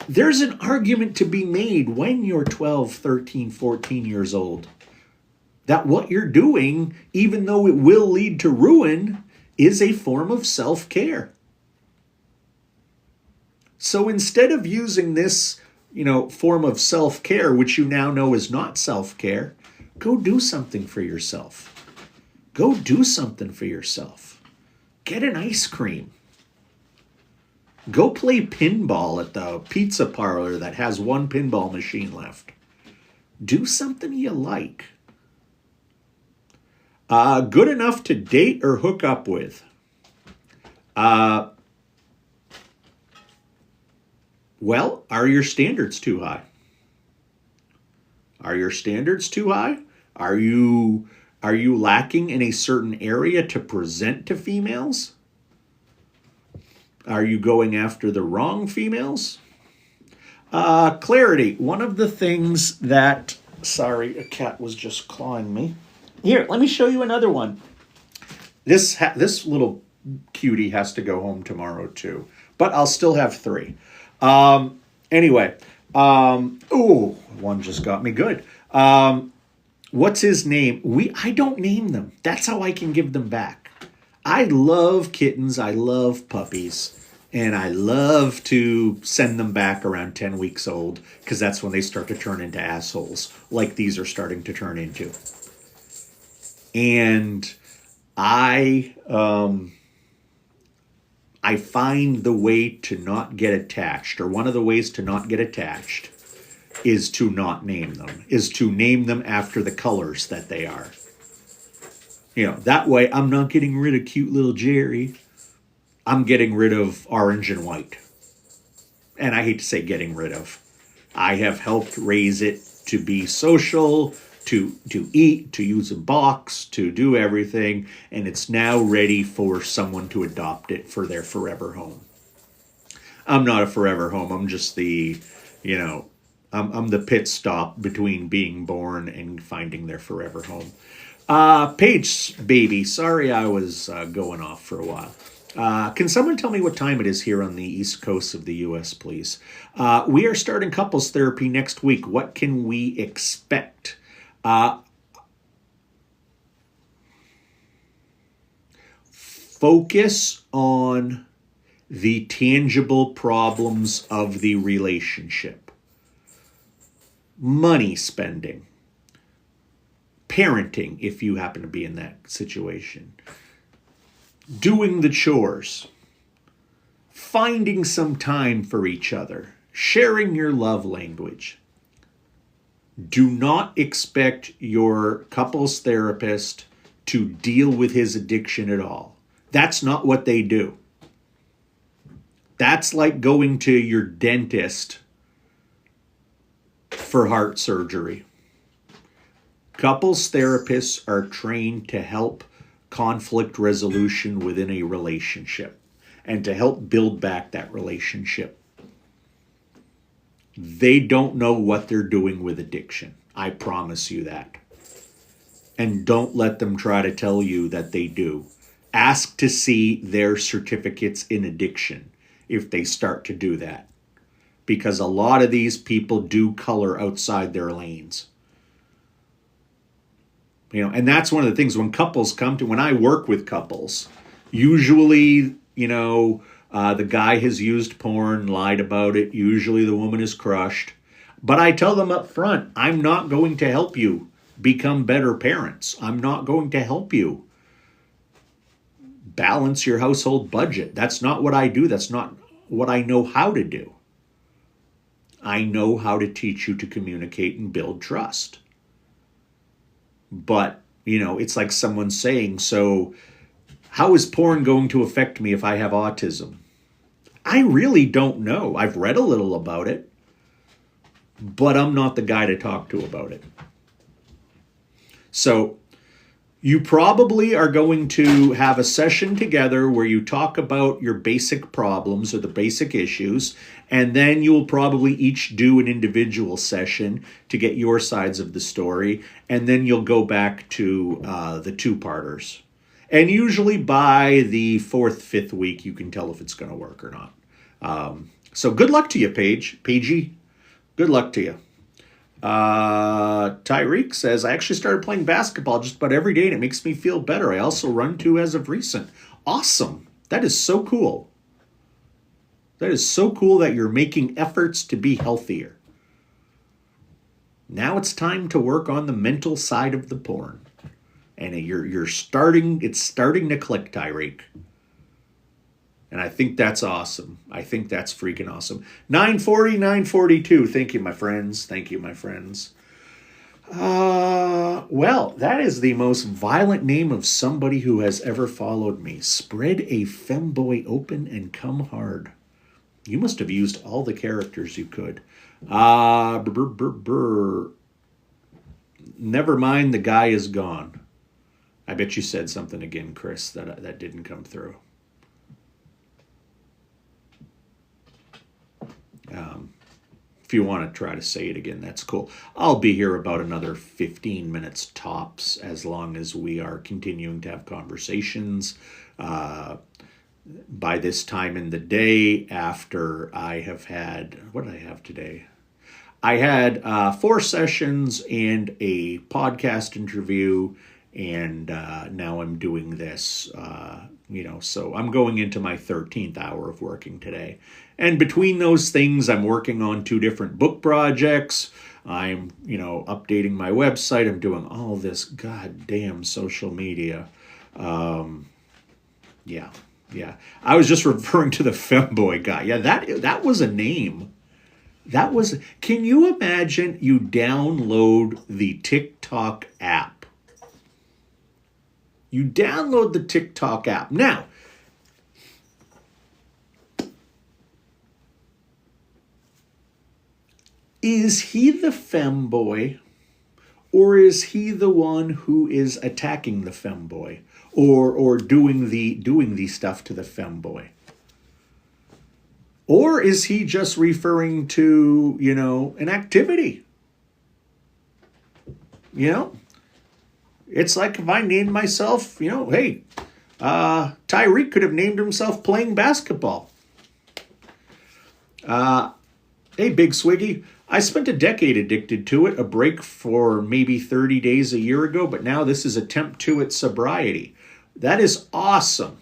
There's an argument to be made when you're 12, 13, 14 years old that what you're doing, even though it will lead to ruin, is a form of self-care. So instead of using this, form of self-care, which you now know is not self-care, go do something for yourself. Go do something for yourself. Get an ice cream. Go play pinball at the pizza parlor that has one pinball machine left. Do something you like. Good enough to date or hook up with. Well, are your standards too high? Are your standards too high? Are you lacking in a certain area to present to females? Are you going after the wrong females? Clarity. One of the things that, sorry, a cat was just clawing me. Here, let me show you another one. This little cutie has to go home tomorrow too, but I'll still have three. Anyway, ooh, one just got me good. What's his name? I don't name them. That's how I can give them back. I love kittens. I love puppies. And I love to send them back around 10 weeks old because that's when they start to turn into assholes like these are starting to turn into. And I find the way to not get attached, or one of the ways to not get attached, is to not name them, is to name them after the colors that they are. You know, that way I'm not getting rid of cute little Jerry. I'm getting rid of orange and white. And I hate to say getting rid of. I have helped raise it to be social, to eat, to use a box, to do everything, and it's now ready for someone to adopt it for their forever home. I'm not a forever home. I'm just the, I'm the pit stop between being born and finding their forever home. Paige, baby, sorry I was going off for a while. Can someone tell me what time it is here on the East Coast of the U.S., please? We are starting couples therapy next week. What can we expect? Focus on the tangible problems of the relationship. Money spending. Parenting, if you happen to be in that situation. Doing the chores. Finding some time for each other. Sharing your love language. Do not expect your couples therapist to deal with his addiction at all. That's not what they do. That's like going to your dentist for heart surgery. Couples therapists are trained to help conflict resolution within a relationship and to help build back that relationship. They don't know what they're doing with addiction. I promise you that. And don't let them try to tell you that they do. Ask to see their certificates in addiction if they start to do that. Because a lot of these people do color outside their lanes. And that's one of the things when I work with couples, usually, the guy has used porn, lied about it. Usually the woman is crushed. But I tell them up front, I'm not going to help you become better parents. I'm not going to help you balance your household budget. That's not what I do. That's not what I know how to do. I know how to teach you to communicate and build trust. But, it's like someone saying, so how is porn going to affect me if I have autism? I really don't know. I've read a little about it, but I'm not the guy to talk to about it. So you probably are going to have a session together where you talk about your basic problems or the basic issues, and then you'll probably each do an individual session to get your sides of the story, and then you'll go back to the two-parters. And usually by the 4th, 5th week, you can tell if it's going to work or not. So good luck to you, Paigey. Good luck to you. Tyreek says, I actually started playing basketball just about every day and it makes me feel better. I also run too as of recent. Awesome. That is so cool. That is so cool that you're making efforts to be healthier. Now it's time to work on the mental side of the porn. And it's starting to click, Tyreek. And I think that's awesome. I think that's freaking awesome. 940, 942. Thank you, my friends. Thank you, my friends. Well, that is the most violent name of somebody who has ever followed me. Spread a femboy open and come hard. You must have used all the characters you could. Never mind, the guy is gone. I bet you said something again, Chris, that didn't come through. If you want to try to say it again, that's cool. I'll be here about another 15 minutes tops, as long as we are continuing to have conversations. By this time in the day, after I have had, what did I have today? I had 4 sessions and a podcast interview, and now I'm doing this, so I'm going into my 13th hour of working today. And between those things, I'm working on 2 different book projects. I'm, updating my website. I'm doing all this goddamn social media. Yeah. I was just referring to the femboy guy. Yeah, that was a name. Can you imagine you download the TikTok app? You download the TikTok app. Now, is he the femboy, or is he the one who is attacking the femboy, or doing the stuff to the femboy? Or is he just referring to, an activity? It's like if I named myself, hey, Tyreek could have named himself playing basketball. Hey, Big Swiggy, I spent a decade addicted to it, a break for maybe 30 days a year ago, but now this is attempt 2 at sobriety. That is awesome.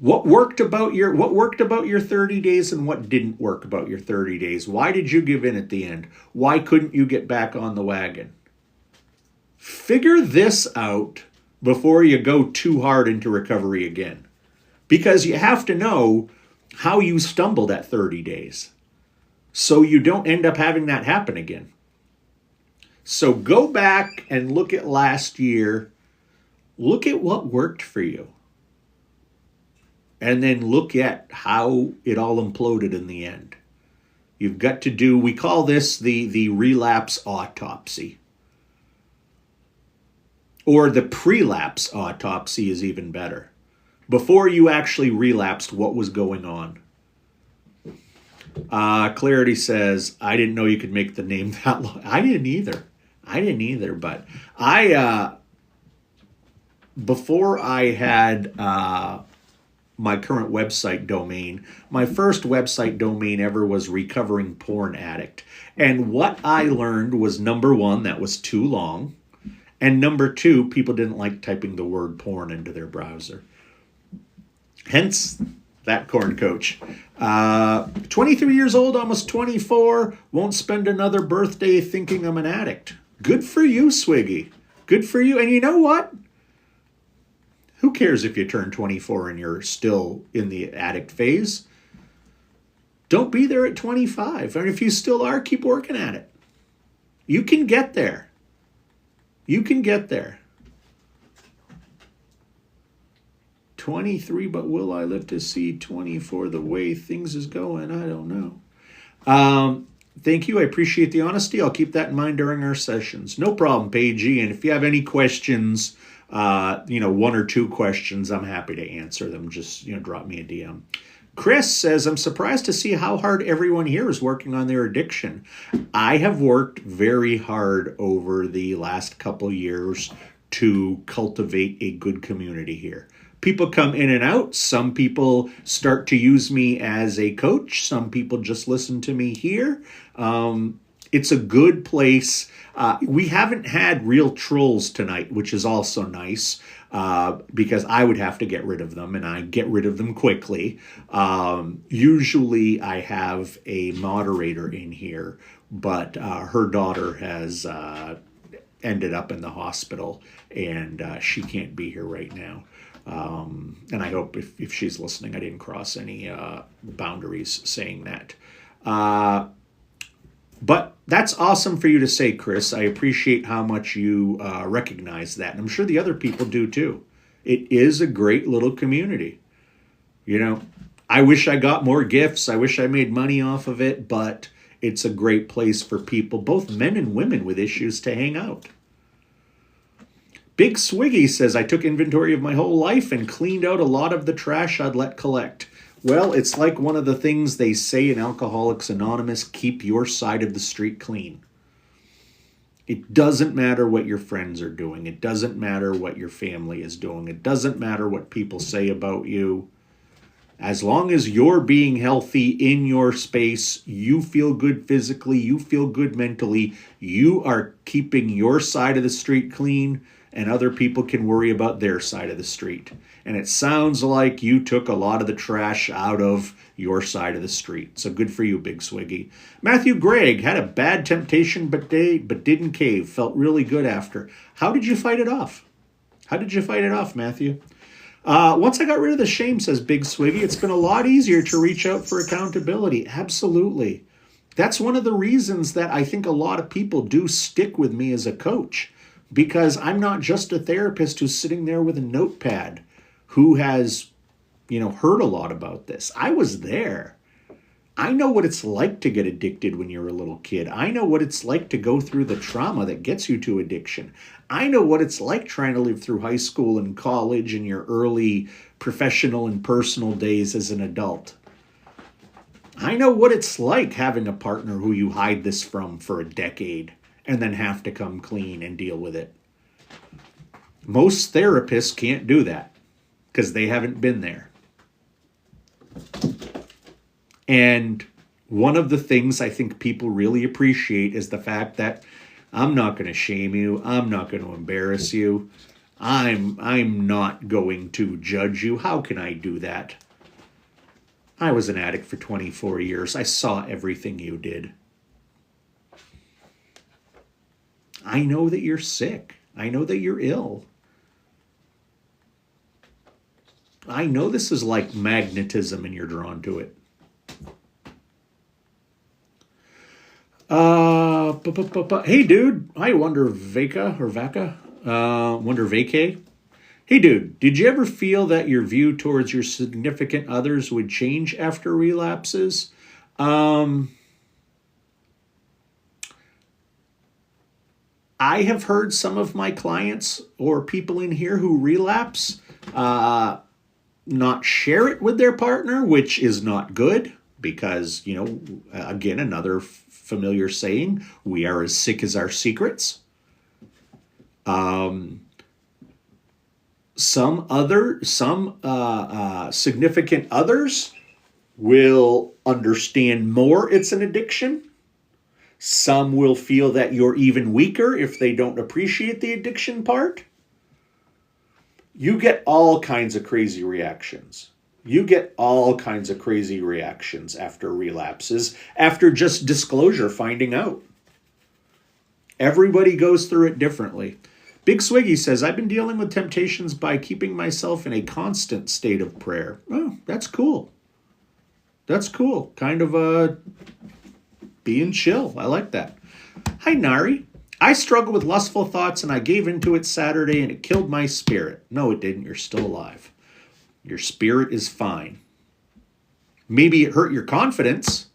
What worked about your 30 days and what didn't work about your 30 days? Why did you give in at the end? Why couldn't you get back on the wagon? Figure this out before you go too hard into recovery again. Because you have to know how you stumbled at 30 days, so you don't end up having that happen again. So go back and look at last year. Look at what worked for you. And then look at how it all imploded in the end. You've got to do, we call this the relapse autopsy. Or the prelapse autopsy is even better. Before you actually relapsed, what was going on? Clarity says, I didn't know you could make the name that long. I didn't either, but before I had my current website domain, my first website domain ever was Recovering Porn Addict. And what I learned was, number 1, that was too long. And number 2, people didn't like typing the word porn into their browser. Hence, that corn coach. 23 years old, almost 24, won't spend another birthday thinking I'm an addict. Good for you, Swiggy. Good for you. And you know what? Who cares if you turn 24 and you're still in the addict phase? Don't be there at 25. And if you still are, keep working at it. You can get there. You can get there. 23, but will I live to see 24 the way things is going? I don't know. Thank you. I appreciate the honesty. I'll keep that in mind during our sessions. No problem, Paigey. And if you have any questions, 1 or 2 questions, I'm happy to answer them. Just, drop me a DM. Chris says, I'm surprised to see how hard everyone here is working on their addiction. I have worked very hard over the last couple years to cultivate a good community here. People come in and out. Some people start to use me as a coach. Some people just listen to me here. It's a good place. We haven't had real trolls tonight, which is also nice, because I would have to get rid of them, and I get rid of them quickly. Usually I have a moderator in here, but her daughter has ended up in the hospital, and she can't be here right now. And I hope if she's listening, I didn't cross any boundaries saying that. But that's awesome for you to say, Chris. I appreciate how much you recognize that. And I'm sure the other people do too. It is a great little community. I wish I got more gifts. I wish I made money off of it, but It's a great place for people, both men and women with issues, to hang out. Big Swiggy says, I took inventory of my whole life and cleaned out a lot of the trash I'd let collect. Well, it's like one of the things they say in Alcoholics Anonymous, keep your side of the street clean. It doesn't matter what your friends are doing. It doesn't matter what your family is doing. It doesn't matter what people say about you. As long as you're being healthy in your space, you feel good physically, you feel good mentally, you are keeping your side of the street clean, and other people can worry about their side of the street. And it sounds like you took a lot of the trash out of your side of the street. So good for you, Big Swiggy. Matthew Gregg had a bad temptation but didn't cave. Felt really good after. How did you fight it off? Matthew? Once I got rid of the shame, says Big Swiggy, it's been a lot easier to reach out for accountability. Absolutely. That's one of the reasons that I think a lot of people do stick with me as a coach, because I'm not just a therapist who's sitting there with a notepad who has, heard a lot about this. I was there. I know what it's like to get addicted when you're a little kid. I know what it's like to go through the trauma that gets you to addiction. I know what it's like trying to live through high school and college and your early professional and personal days as an adult. I know what it's like having a partner who you hide this from for a decade and then have to come clean and deal with it. Most therapists can't do that because they haven't been there. And one of the things I think people really appreciate is the fact that I'm not going to shame you. I'm not going to embarrass you. I'm not going to judge you. How can I do that? I was an addict for 24 years. I saw everything you did. I know that you're sick. I know that you're ill. I know this is like magnetism and you're drawn to it. Hey dude, hi Wonder Vacay. Hey dude, did you ever feel that your view towards your significant others would change after relapses? I have heard some of my clients or people in here who relapse not share it with their partner, which is not good because, again, another familiar saying, we are as sick as our secrets. Some significant others will understand more it's an addiction. Some will feel that you're even weaker if they don't appreciate the addiction part. You get all kinds of crazy reactions. After relapses, after just disclosure, finding out. Everybody goes through it differently. Big Swiggy says, I've been dealing with temptations by keeping myself in a constant state of prayer. Oh, that's cool. Kind of being chill. I like that. Hi, Nari. I struggle with lustful thoughts and I gave into it Saturday and it killed my spirit. No, it didn't. You're still alive. Your spirit is fine. Maybe it hurt your confidence.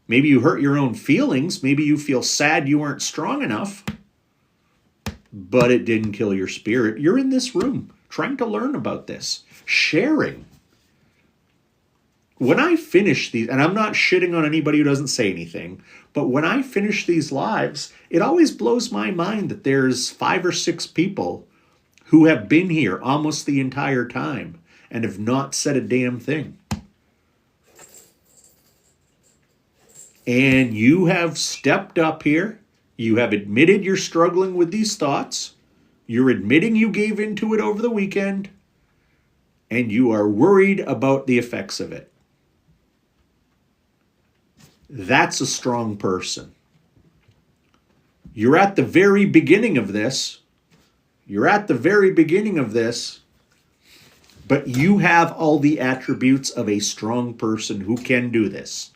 Maybe you hurt your own feelings. Maybe you feel sad you weren't strong enough. But it didn't kill your spirit. You're in this room trying to learn about this. Sharing. When I finish these, and I'm not shitting on anybody who doesn't say anything, but when I finish these lives, it always blows my mind that there's 5 or 6 people who have been here almost the entire time and have not said a damn thing. And you have stepped up here. You have admitted you're struggling with these thoughts. You're admitting you gave into it over the weekend. And you are worried about the effects of it. That's a strong person. You're at the very beginning of this. But you have all the attributes of a strong person who can do this.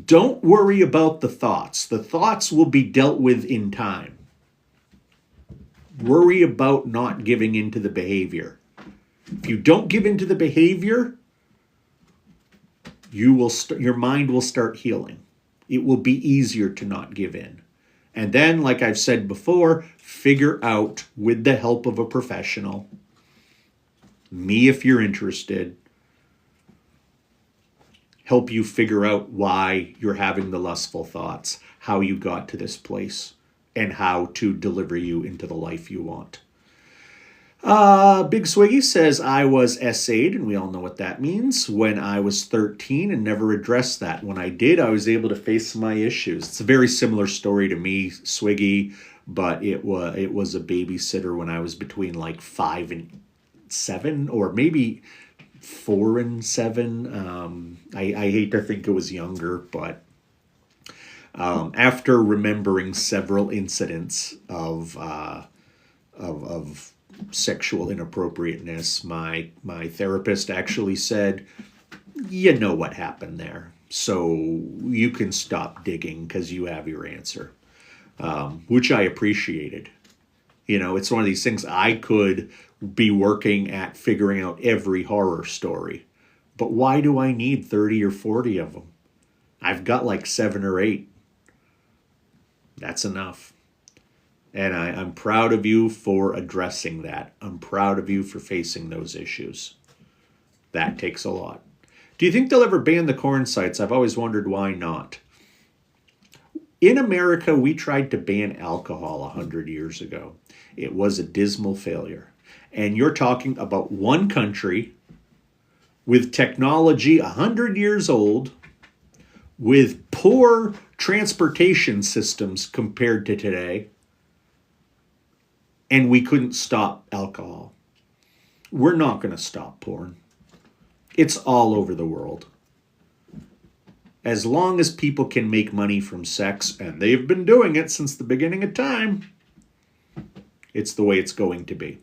Don't worry about the thoughts. The thoughts will be dealt with in time. Worry about not giving into the behavior. If you don't give into the behavior, your mind will start healing. It will be easier to not give in. And then, like I've said before, figure out with the help of a professional, me if you're interested, help you figure out why you're having the lustful thoughts, how you got to this place, and how to deliver you into the life you want. Big Swiggy says, I was SA'd, and we all know what that means, when I was 13 and never addressed that. When I did, I was able to face my issues. It's a very similar story to me, Swiggy, but it was a babysitter when I was between like 5 and 7, or maybe 4 and 7. I hate to think it was younger, but after remembering several incidents of sexual inappropriateness, my therapist actually said, you know what happened there, so you can stop digging because you have your answer, which I appreciated. It's one of these things. I could be working at figuring out every horror story, but why do I need 30 or 40 of them? I've got like 7 or 8. That's enough. And I'm proud of you for addressing that. I'm proud of you for facing those issues. That takes a lot. Do you think they'll ever ban the corn sites? I've always wondered why not. In America, we tried to ban alcohol 100 years ago. It was a dismal failure. And you're talking about one country with technology 100 years old, with poor transportation systems compared to today, and we couldn't stop alcohol. We're not going to stop porn. It's all over the world. As long as people can make money from sex, and they've been doing it since the beginning of time, it's the way it's going to be.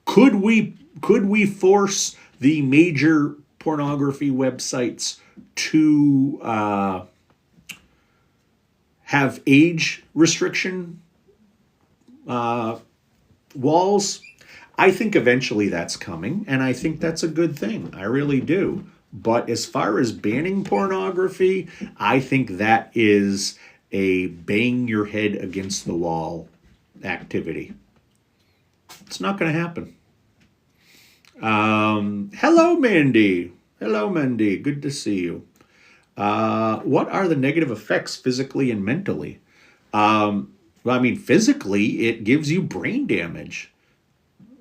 Could we force the major pornography websites to have age restriction walls? I think eventually that's coming, and I think that's a good thing. I really do. But as far as banning pornography, I think that is a bang your head against the wall activity. It's not going to happen. Hello, Mandy. Hello, Mandy. Good to see you. What are the negative effects physically and mentally? Physically, it gives you brain damage.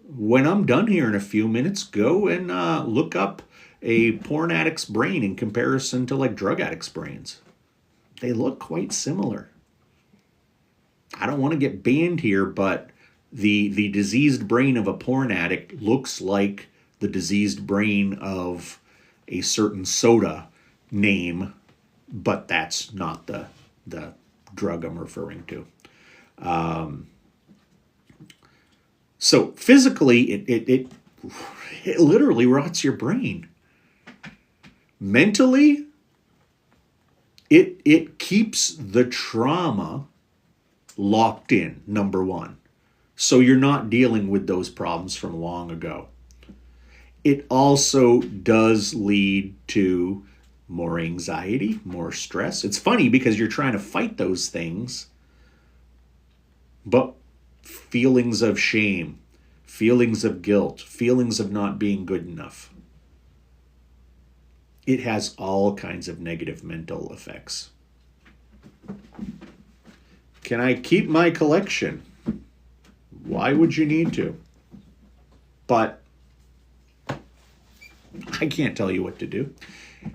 When I'm done here in a few minutes, go and look up a porn addict's brain in comparison to like drug addicts' brains. They look quite similar. I don't want to get banned here, but the diseased brain of a porn addict looks like the diseased brain of a certain soda name, but that's not the drug I'm referring to. So physically, it literally rots your brain. Mentally, it keeps the trauma locked in, number one. So you're not dealing with those problems from long ago. It also does lead to more anxiety, more stress. It's funny because you're trying to fight those things, but feelings of shame, feelings of guilt, feelings of not being good enough. It has all kinds of negative mental effects. Can I keep my collection? Why would you need to? But I can't tell you what to do.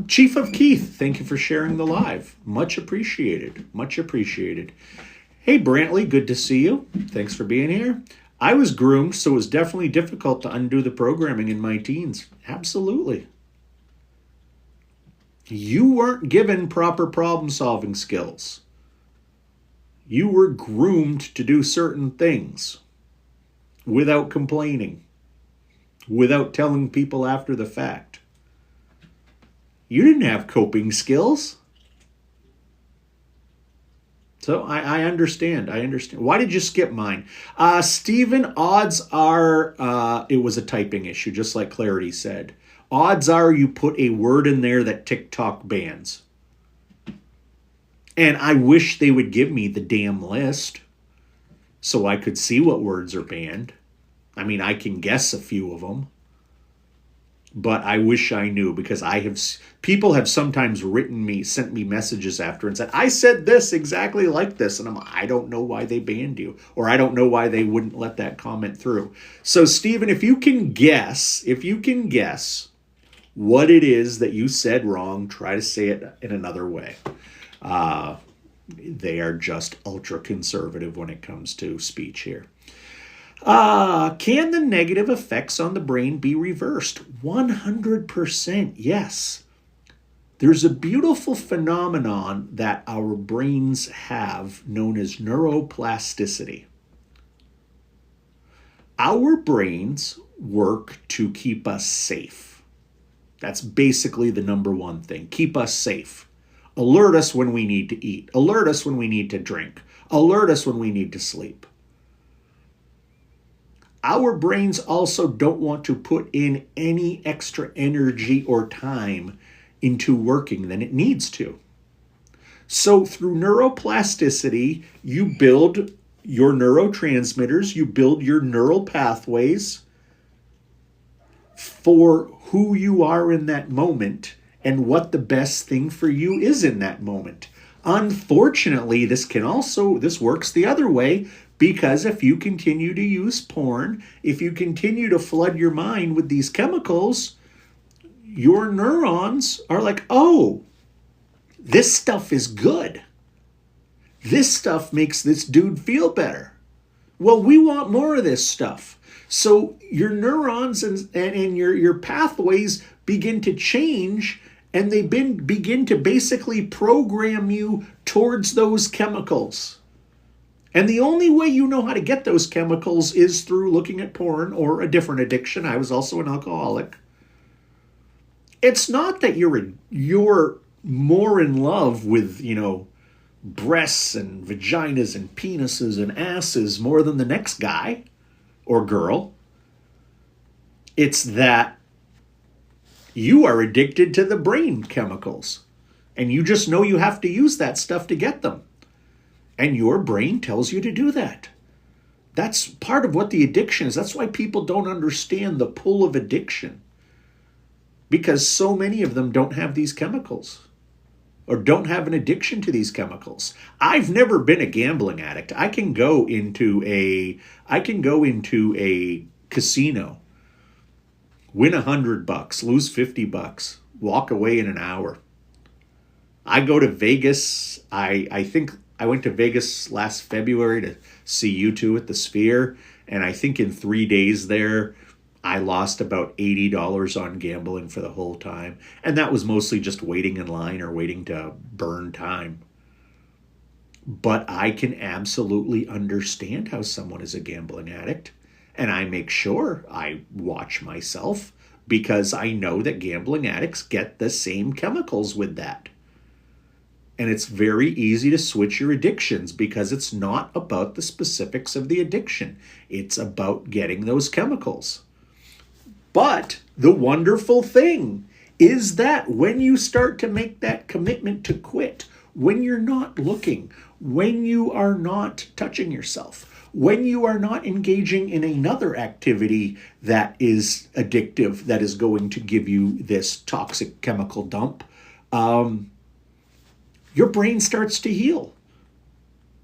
Chief of Keith, thank you for sharing the live. Much appreciated. Much appreciated. Hey, Brantley, good to see you. Thanks for being here. I was groomed, so it was definitely difficult to undo the programming in my teens. Absolutely. You weren't given proper problem-solving skills. You were groomed to do certain things without complaining, without telling people after the fact. You didn't have coping skills. So I understand. I understand. Why did you skip mine? Stephen, odds are it was a typing issue, just like Clarity said. odds are you put a word in there that TikTok bans. And I wish they would give me the damn list so I could see what words are banned. I mean, I can guess a few of them, but I wish I knew, because people have sometimes sent me messages after and said, I said this exactly like this. And I don't know why they banned you, or I don't know why they wouldn't let that comment through. So Stephen, if you can guess what it is that you said wrong, try to say it in another way. They are just ultra conservative when it comes to speech here. Can the negative effects on the brain be reversed? 100% yes. There's a beautiful phenomenon that our brains have known as neuroplasticity. Our brains work to keep us safe. That's basically the number one thing. Keep us safe. Alert us when we need to eat. Alert us when we need to drink. Alert us when we need to sleep. Our brains also don't want to put in any extra energy or time into working than it needs to. So through neuroplasticity, you build your neurotransmitters, you build your neural pathways for who you are in that moment and what the best thing for you is in that moment. Unfortunately, this works the other way, because if you continue to use porn, if you continue to flood your mind with these chemicals, your neurons are like, oh, this stuff is good. This stuff makes this dude feel better. Well, we want more of this stuff. So your neurons and your pathways begin to change, and they begin to basically program you towards those chemicals. And the only way you know how to get those chemicals is through looking at porn or a different addiction. I was also an alcoholic. It's not that you're more in love with, breasts and vaginas and penises and asses more than the next guy or girl. It's that you are addicted to the brain chemicals, and you just know you have to use that stuff to get them. And your brain tells you to do that. That's part of what the addiction is. That's why people don't understand the pull of addiction, because so many of them don't have these chemicals or don't have an addiction to these chemicals. I've never been a gambling addict. I can go into a casino, win $100, lose $50, walk away in an hour. I go to Vegas. I think I went to Vegas last February to see U2 at the Sphere, and I think in 3 days there, I lost about $80 on gambling for the whole time. And that was mostly just waiting in line or waiting to burn time. But I can absolutely understand how someone is a gambling addict. And I make sure I watch myself, because I know that gambling addicts get the same chemicals with that. And it's very easy to switch your addictions, because it's not about the specifics of the addiction. It's about getting those chemicals. But the wonderful thing is that when you start to make that commitment to quit, when you're not looking, when you are not touching yourself, when you are not engaging in another activity that is addictive, that is going to give you this toxic chemical dump, your brain starts to heal.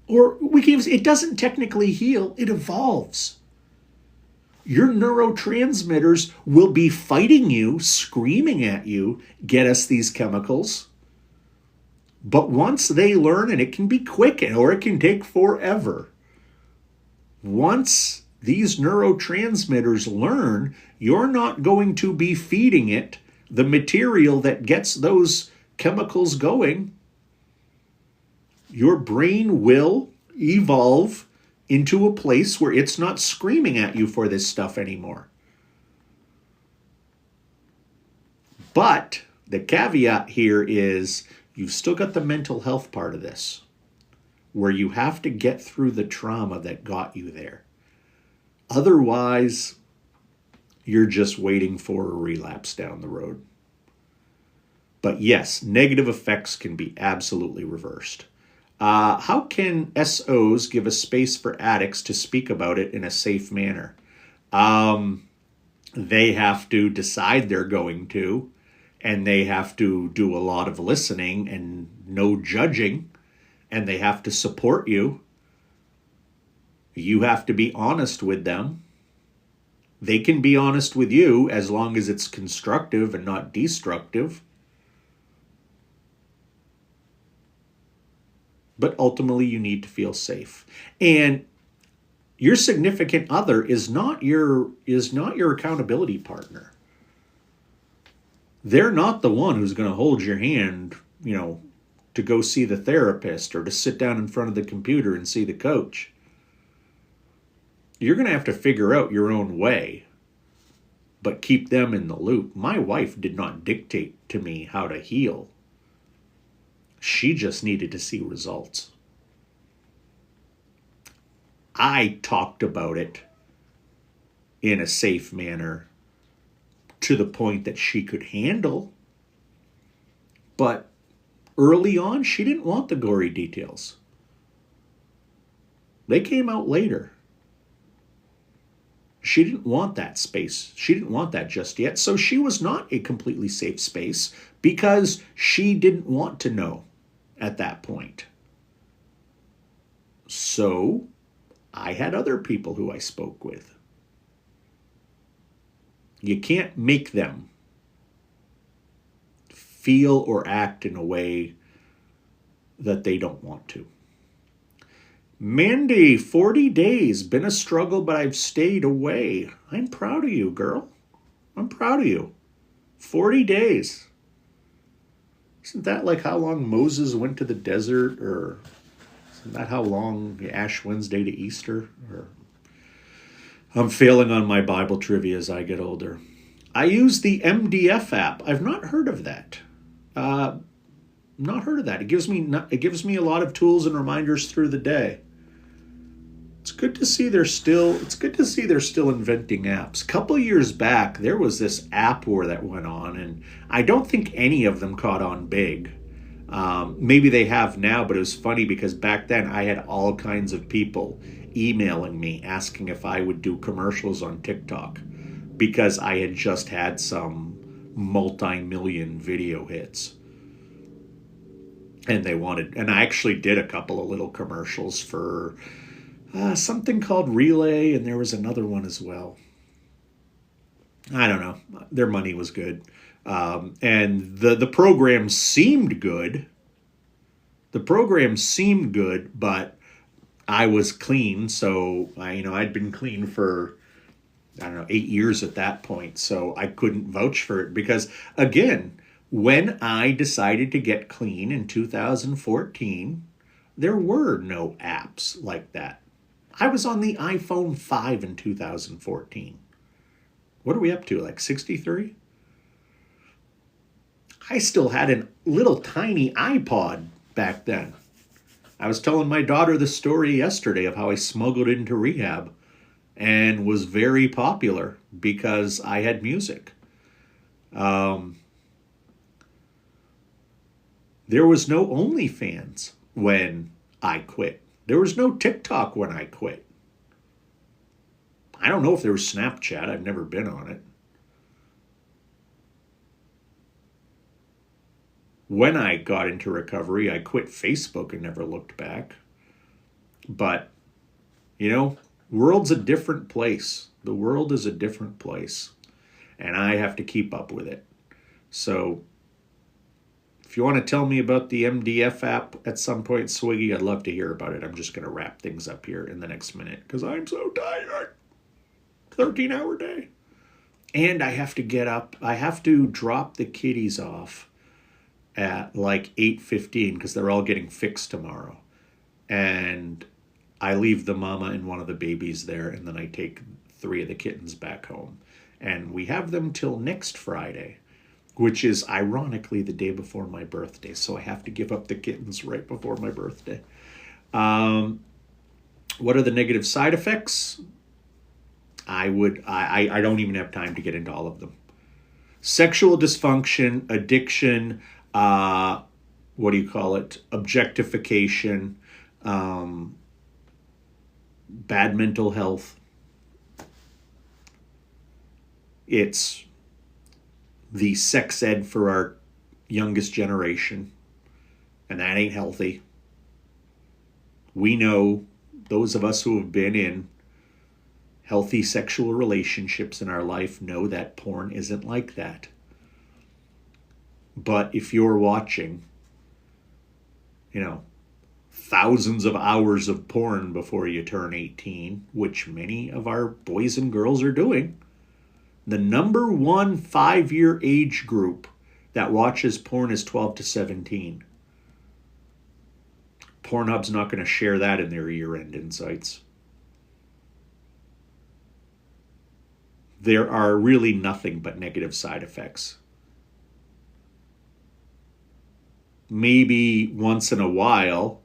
Or it doesn't technically heal, it evolves. Your neurotransmitters will be fighting you, screaming at you, get us these chemicals. But once they learn, and it can be quick or it can take forever, once these neurotransmitters learn, you're not going to be feeding it the material that gets those chemicals going. Your brain will evolve into a place where it's not screaming at you for this stuff anymore. But the caveat here is you've still got the mental health part of this, where you have to get through the trauma that got you there. Otherwise, You're just waiting for a relapse down the road. But yes, negative effects can be absolutely reversed. How can SOs give a space for addicts to speak about it in a safe manner? They have to decide they're going to, and they have to do a lot of listening and no judging, and they have to support you. You have to be honest with them. They can be honest with you as long as it's constructive and not destructive. But ultimately, you need to feel safe. And your significant other is not your accountability partner. They're not the one who's going to hold your hand, to go see the therapist or to sit down in front of the computer and see the coach. You're going to have to figure out your own way, but keep them in the loop. My wife did not dictate to me how to heal. She just needed to see results. I talked about it in a safe manner to the point that she could handle. But early on, she didn't want the gory details. They came out later. She didn't want that space. She didn't want that just yet. So she was not a completely safe space because she didn't want to know at that point. So I had other people who I spoke with. You can't make them feel or act in a way that they don't want to. Mandy, 40 days, been a struggle, but I've stayed away. I'm proud of you, girl. I'm proud of you. 40 days. Isn't that like how long Moses went to the desert? Or isn't that how long Ash Wednesday to Easter? Or I'm failing on my Bible trivia as I get older. I use the MDF app. I've not heard of that. Not heard of that. It gives me a lot of tools and reminders through the day. It's good to see they're still inventing apps. A couple of years back, there was this app war that went on, and I don't think any of them caught on big. Maybe they have now, but it was funny because back then I had all kinds of people emailing me asking if I would do commercials on TikTok because I had just had some multi-million video hits. And I actually did a couple of little commercials for something called Relay, and there was another one as well. I don't know. Their money was good. And the program seemed good. But I was clean, so I'd been clean for 8 years at that point, so I couldn't vouch for it because, again, when I decided to get clean in 2014, there were no apps like that. I was on the iPhone 5 in 2014. What are we up to, like 63? I still had a little tiny iPod back then. I was telling my daughter the story yesterday of how I smuggled into rehab and was very popular because I had music. There was no OnlyFans when I quit. There was no TikTok when I quit. I don't know if there was Snapchat. I've never been on it. When I got into recovery, I quit Facebook and never looked back. But, world's a different place. The world is a different place. And I have to keep up with it. So, if you want to tell me about the MDF app at some point, Swiggy, I'd love to hear about it. I'm just going to wrap things up here in the next minute because I'm so tired. 13-hour day. And I have to get up. I have to drop the kiddies off at like 8:15 because they're all getting fixed tomorrow. And I leave the mama and one of the babies there, and then I take 3 of the kittens back home. And we have them till next Friday, which is ironically the day before my birthday. So I have to give up the kittens right before my birthday. What are the negative side effects? I don't even have time to get into all of them. Sexual dysfunction, addiction, what do you call it? Objectification, bad mental health. It's the sex ed for our youngest generation, and that ain't healthy. We know, those of us who have been in healthy sexual relationships in our life know that porn isn't like that. But if you're watching, thousands of hours of porn before you turn 18, which many of our boys and girls are doing, the number one 5-year age group that watches porn is 12 to 17. Pornhub's not going to share that in their year-end insights. There are really nothing but negative side effects. Maybe once in a while,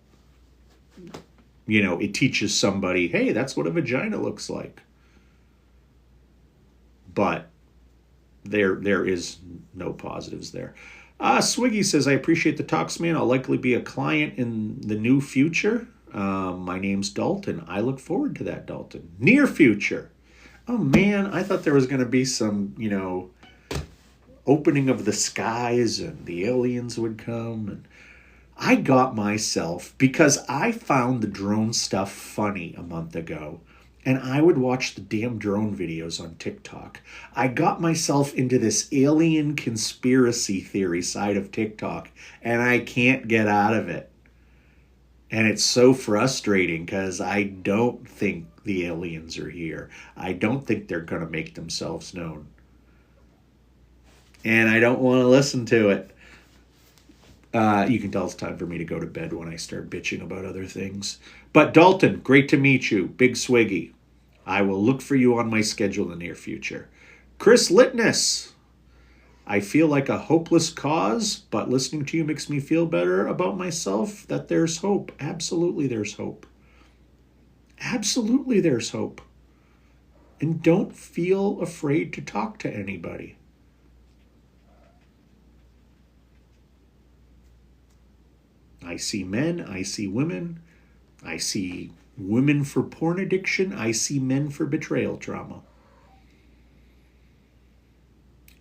it teaches somebody, hey, that's what a vagina looks like. But there is no positives there. Swiggy says, I appreciate the talks, man. I'll likely be a client in the new future. My name's Dalton. I look forward to that, Dalton. Near future. Oh, man, I thought there was going to be some, opening of the skies and the aliens would come. And I got myself, because I found the drone stuff funny a month ago, and I would watch the damn drone videos on TikTok. I got myself into this alien conspiracy theory side of TikTok, and I can't get out of it. And it's so frustrating because I don't think the aliens are here. I don't think they're going to make themselves known. And I don't want to listen to it. You can tell it's time for me to go to bed when I start bitching about other things. But Dalton, great to meet you. Big Swiggy. I will look for you on my schedule in the near future. Chris Litness. I feel like a hopeless cause, but listening to you makes me feel better about myself, that there's hope. Absolutely there's hope. Absolutely there's hope. And don't feel afraid to talk to anybody. I see men, I see women, I see women for porn addiction, I see men for betrayal trauma.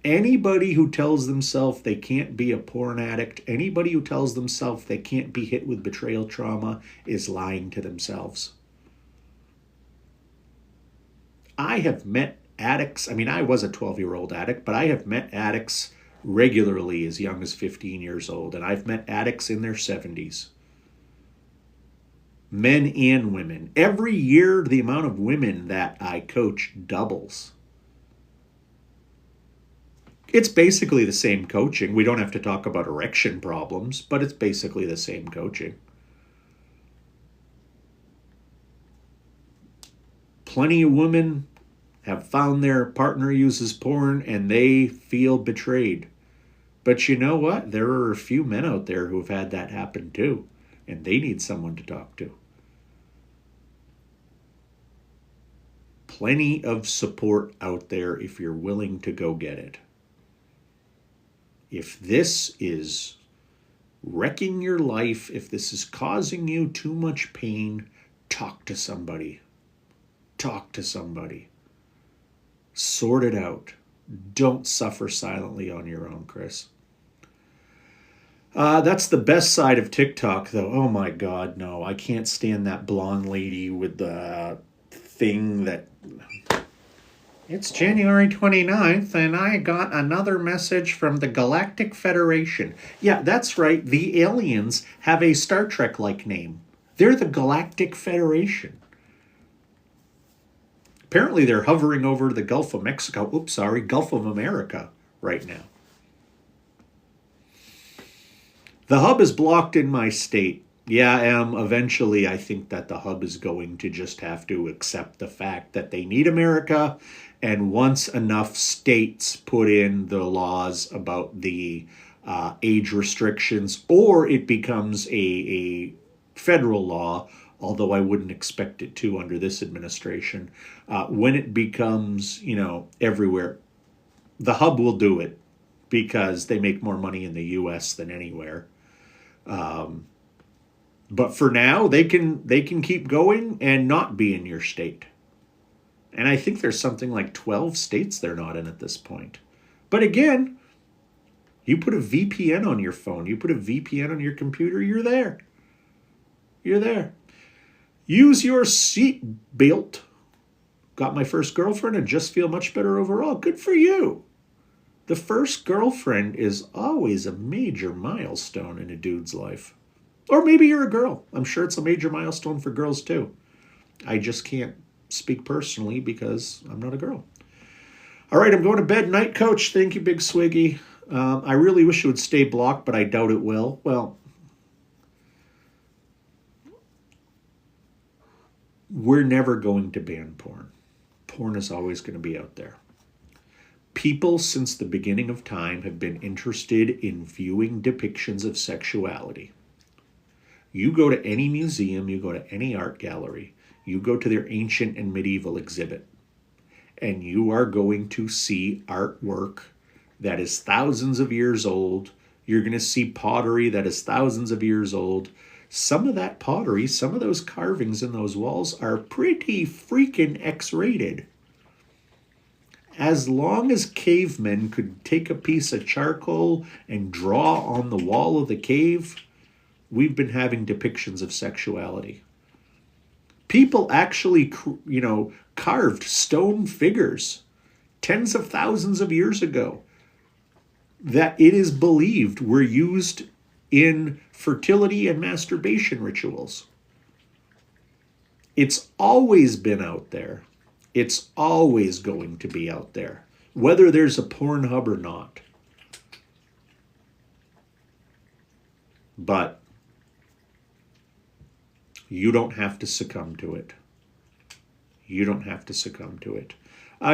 Anybody who tells themselves they can't be a porn addict, anybody who tells themselves they can't be hit with betrayal trauma is lying to themselves. I have met addicts. I was a 12-year-old addict, but I have met addicts regularly as young as 15 years old, and I've met addicts in their 70s. Men and women. Every year, the amount of women that I coach doubles. It's basically the same coaching. We don't have to talk about erection problems, but it's basically the same coaching. Plenty of women have found their partner uses porn and they feel betrayed. But you know what? There are a few men out there who have had that happen too, and they need someone to talk to. Plenty of support out there if you're willing to go get it. If this is wrecking your life, if this is causing you too much pain, talk to somebody. Talk to somebody. Sort it out. Don't suffer silently on your own, Chris. That's the best side of TikTok, though. Oh my God, no. I can't stand that blonde lady with the thing that... It's January 29th, and I got another message from the Galactic Federation. Yeah, that's right. The aliens have a Star Trek-like name. They're the Galactic Federation. Apparently, they're hovering over the Gulf of Mexico. Gulf of America right now. The hub is blocked in my state. Yeah, eventually I think that the hub is going to just have to accept the fact that they need America. And once enough states put in the laws about the age restrictions, or it becomes a federal law although I wouldn't expect it to under this administration. When it becomes, everywhere, the hub will do it because they make more money in the U.S. than anywhere. But for now, they can keep going and not be in your state. And I think there's something like 12 states they're not in at this point. But again, you put a VPN on your phone, you put a VPN on your computer, you're there. You're there. Use your seat belt. Got my first girlfriend and just feel much better overall. Good for you. The first girlfriend is always a major milestone in a dude's life. Or maybe you're a girl. I'm sure it's a major milestone for girls too. I just can't speak personally because I'm not a girl. All right, I'm going to bed. Night, Coach. Thank you, Big Swiggy. I really wish it would stay blocked, but I doubt it will. Well, we're never going to ban porn. Porn is always going to be out there. People since the beginning of time have been interested in viewing depictions of sexuality. You go to any museum, you go to any art gallery, you go to their ancient and medieval exhibit, and you are going to see artwork that is thousands of years old. You're going to see pottery that is thousands of years old. Some of that pottery, some of those carvings in those walls are pretty freaking X-rated. As long as cavemen could take a piece of charcoal and draw on the wall of the cave, we've been having depictions of sexuality. People actually, carved stone figures tens of thousands of years ago that it is believed were used in fertility and masturbation rituals. It's always been out there. It's always going to be out there, whether there's a Pornhub or not. But you don't have to succumb to it. You don't have to succumb to it.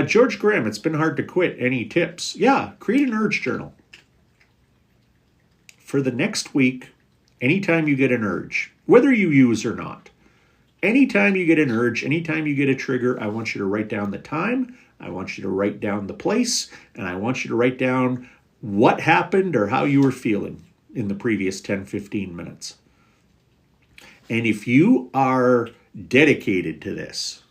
George Graham, it's been hard to quit. Any tips? Yeah, create an urge journal. For the next week, anytime you get an urge, whether you use or not, anytime you get an urge, anytime you get a trigger, I want you to write down the time, I want you to write down the place, and I want you to write down what happened or how you were feeling in the previous 10, 15 minutes. And if you are dedicated to this,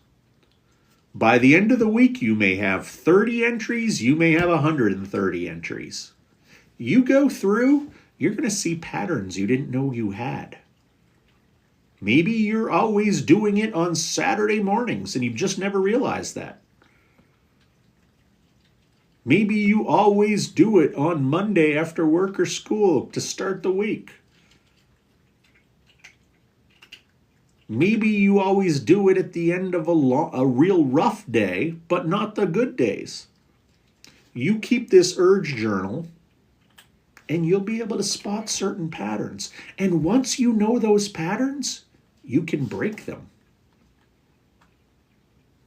by the end of the week, you may have 30 entries, you may have 130 entries. You go through, you're going to see patterns you didn't know you had. Maybe you're always doing it on Saturday mornings and you've just never realized that. Maybe you always do it on Monday after work or school to start the week. Maybe you always do it at the end of a real rough day, but not the good days. You keep this urge journal and you'll be able to spot certain patterns. And once you know those patterns, you can break them.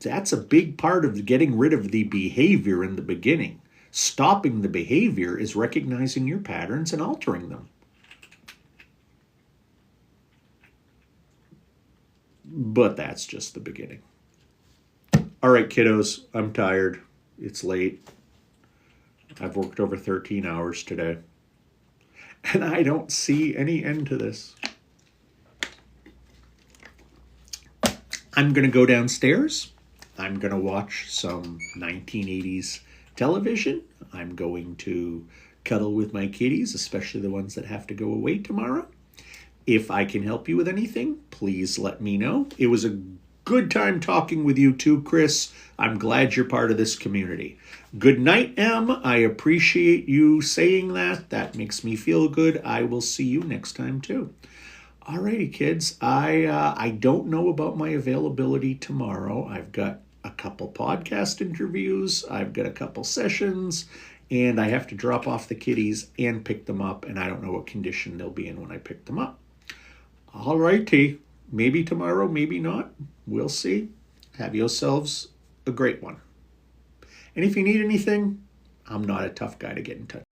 That's a big part of getting rid of the behavior in the beginning. Stopping the behavior is recognizing your patterns and altering them. But that's just the beginning. All right, kiddos, I'm tired. It's late. I've worked over 13 hours today. And I don't see any end to this. I'm going to go downstairs. I'm going to watch some 1980s television. I'm going to cuddle with my kitties, especially the ones that have to go away tomorrow. If I can help you with anything, please let me know. It was a good time talking with you too, Chris. I'm glad you're part of this community. Good night, Em. I appreciate you saying that. That makes me feel good. I will see you next time too. Alrighty, kids. I don't know about my availability tomorrow. I've got a couple podcast interviews. I've got a couple sessions. And I have to drop off the kitties and pick them up. And I don't know what condition they'll be in when I pick them up. All righty. Maybe tomorrow, maybe not. We'll see. Have yourselves a great one. And if you need anything, I'm not a tough guy to get in touch with.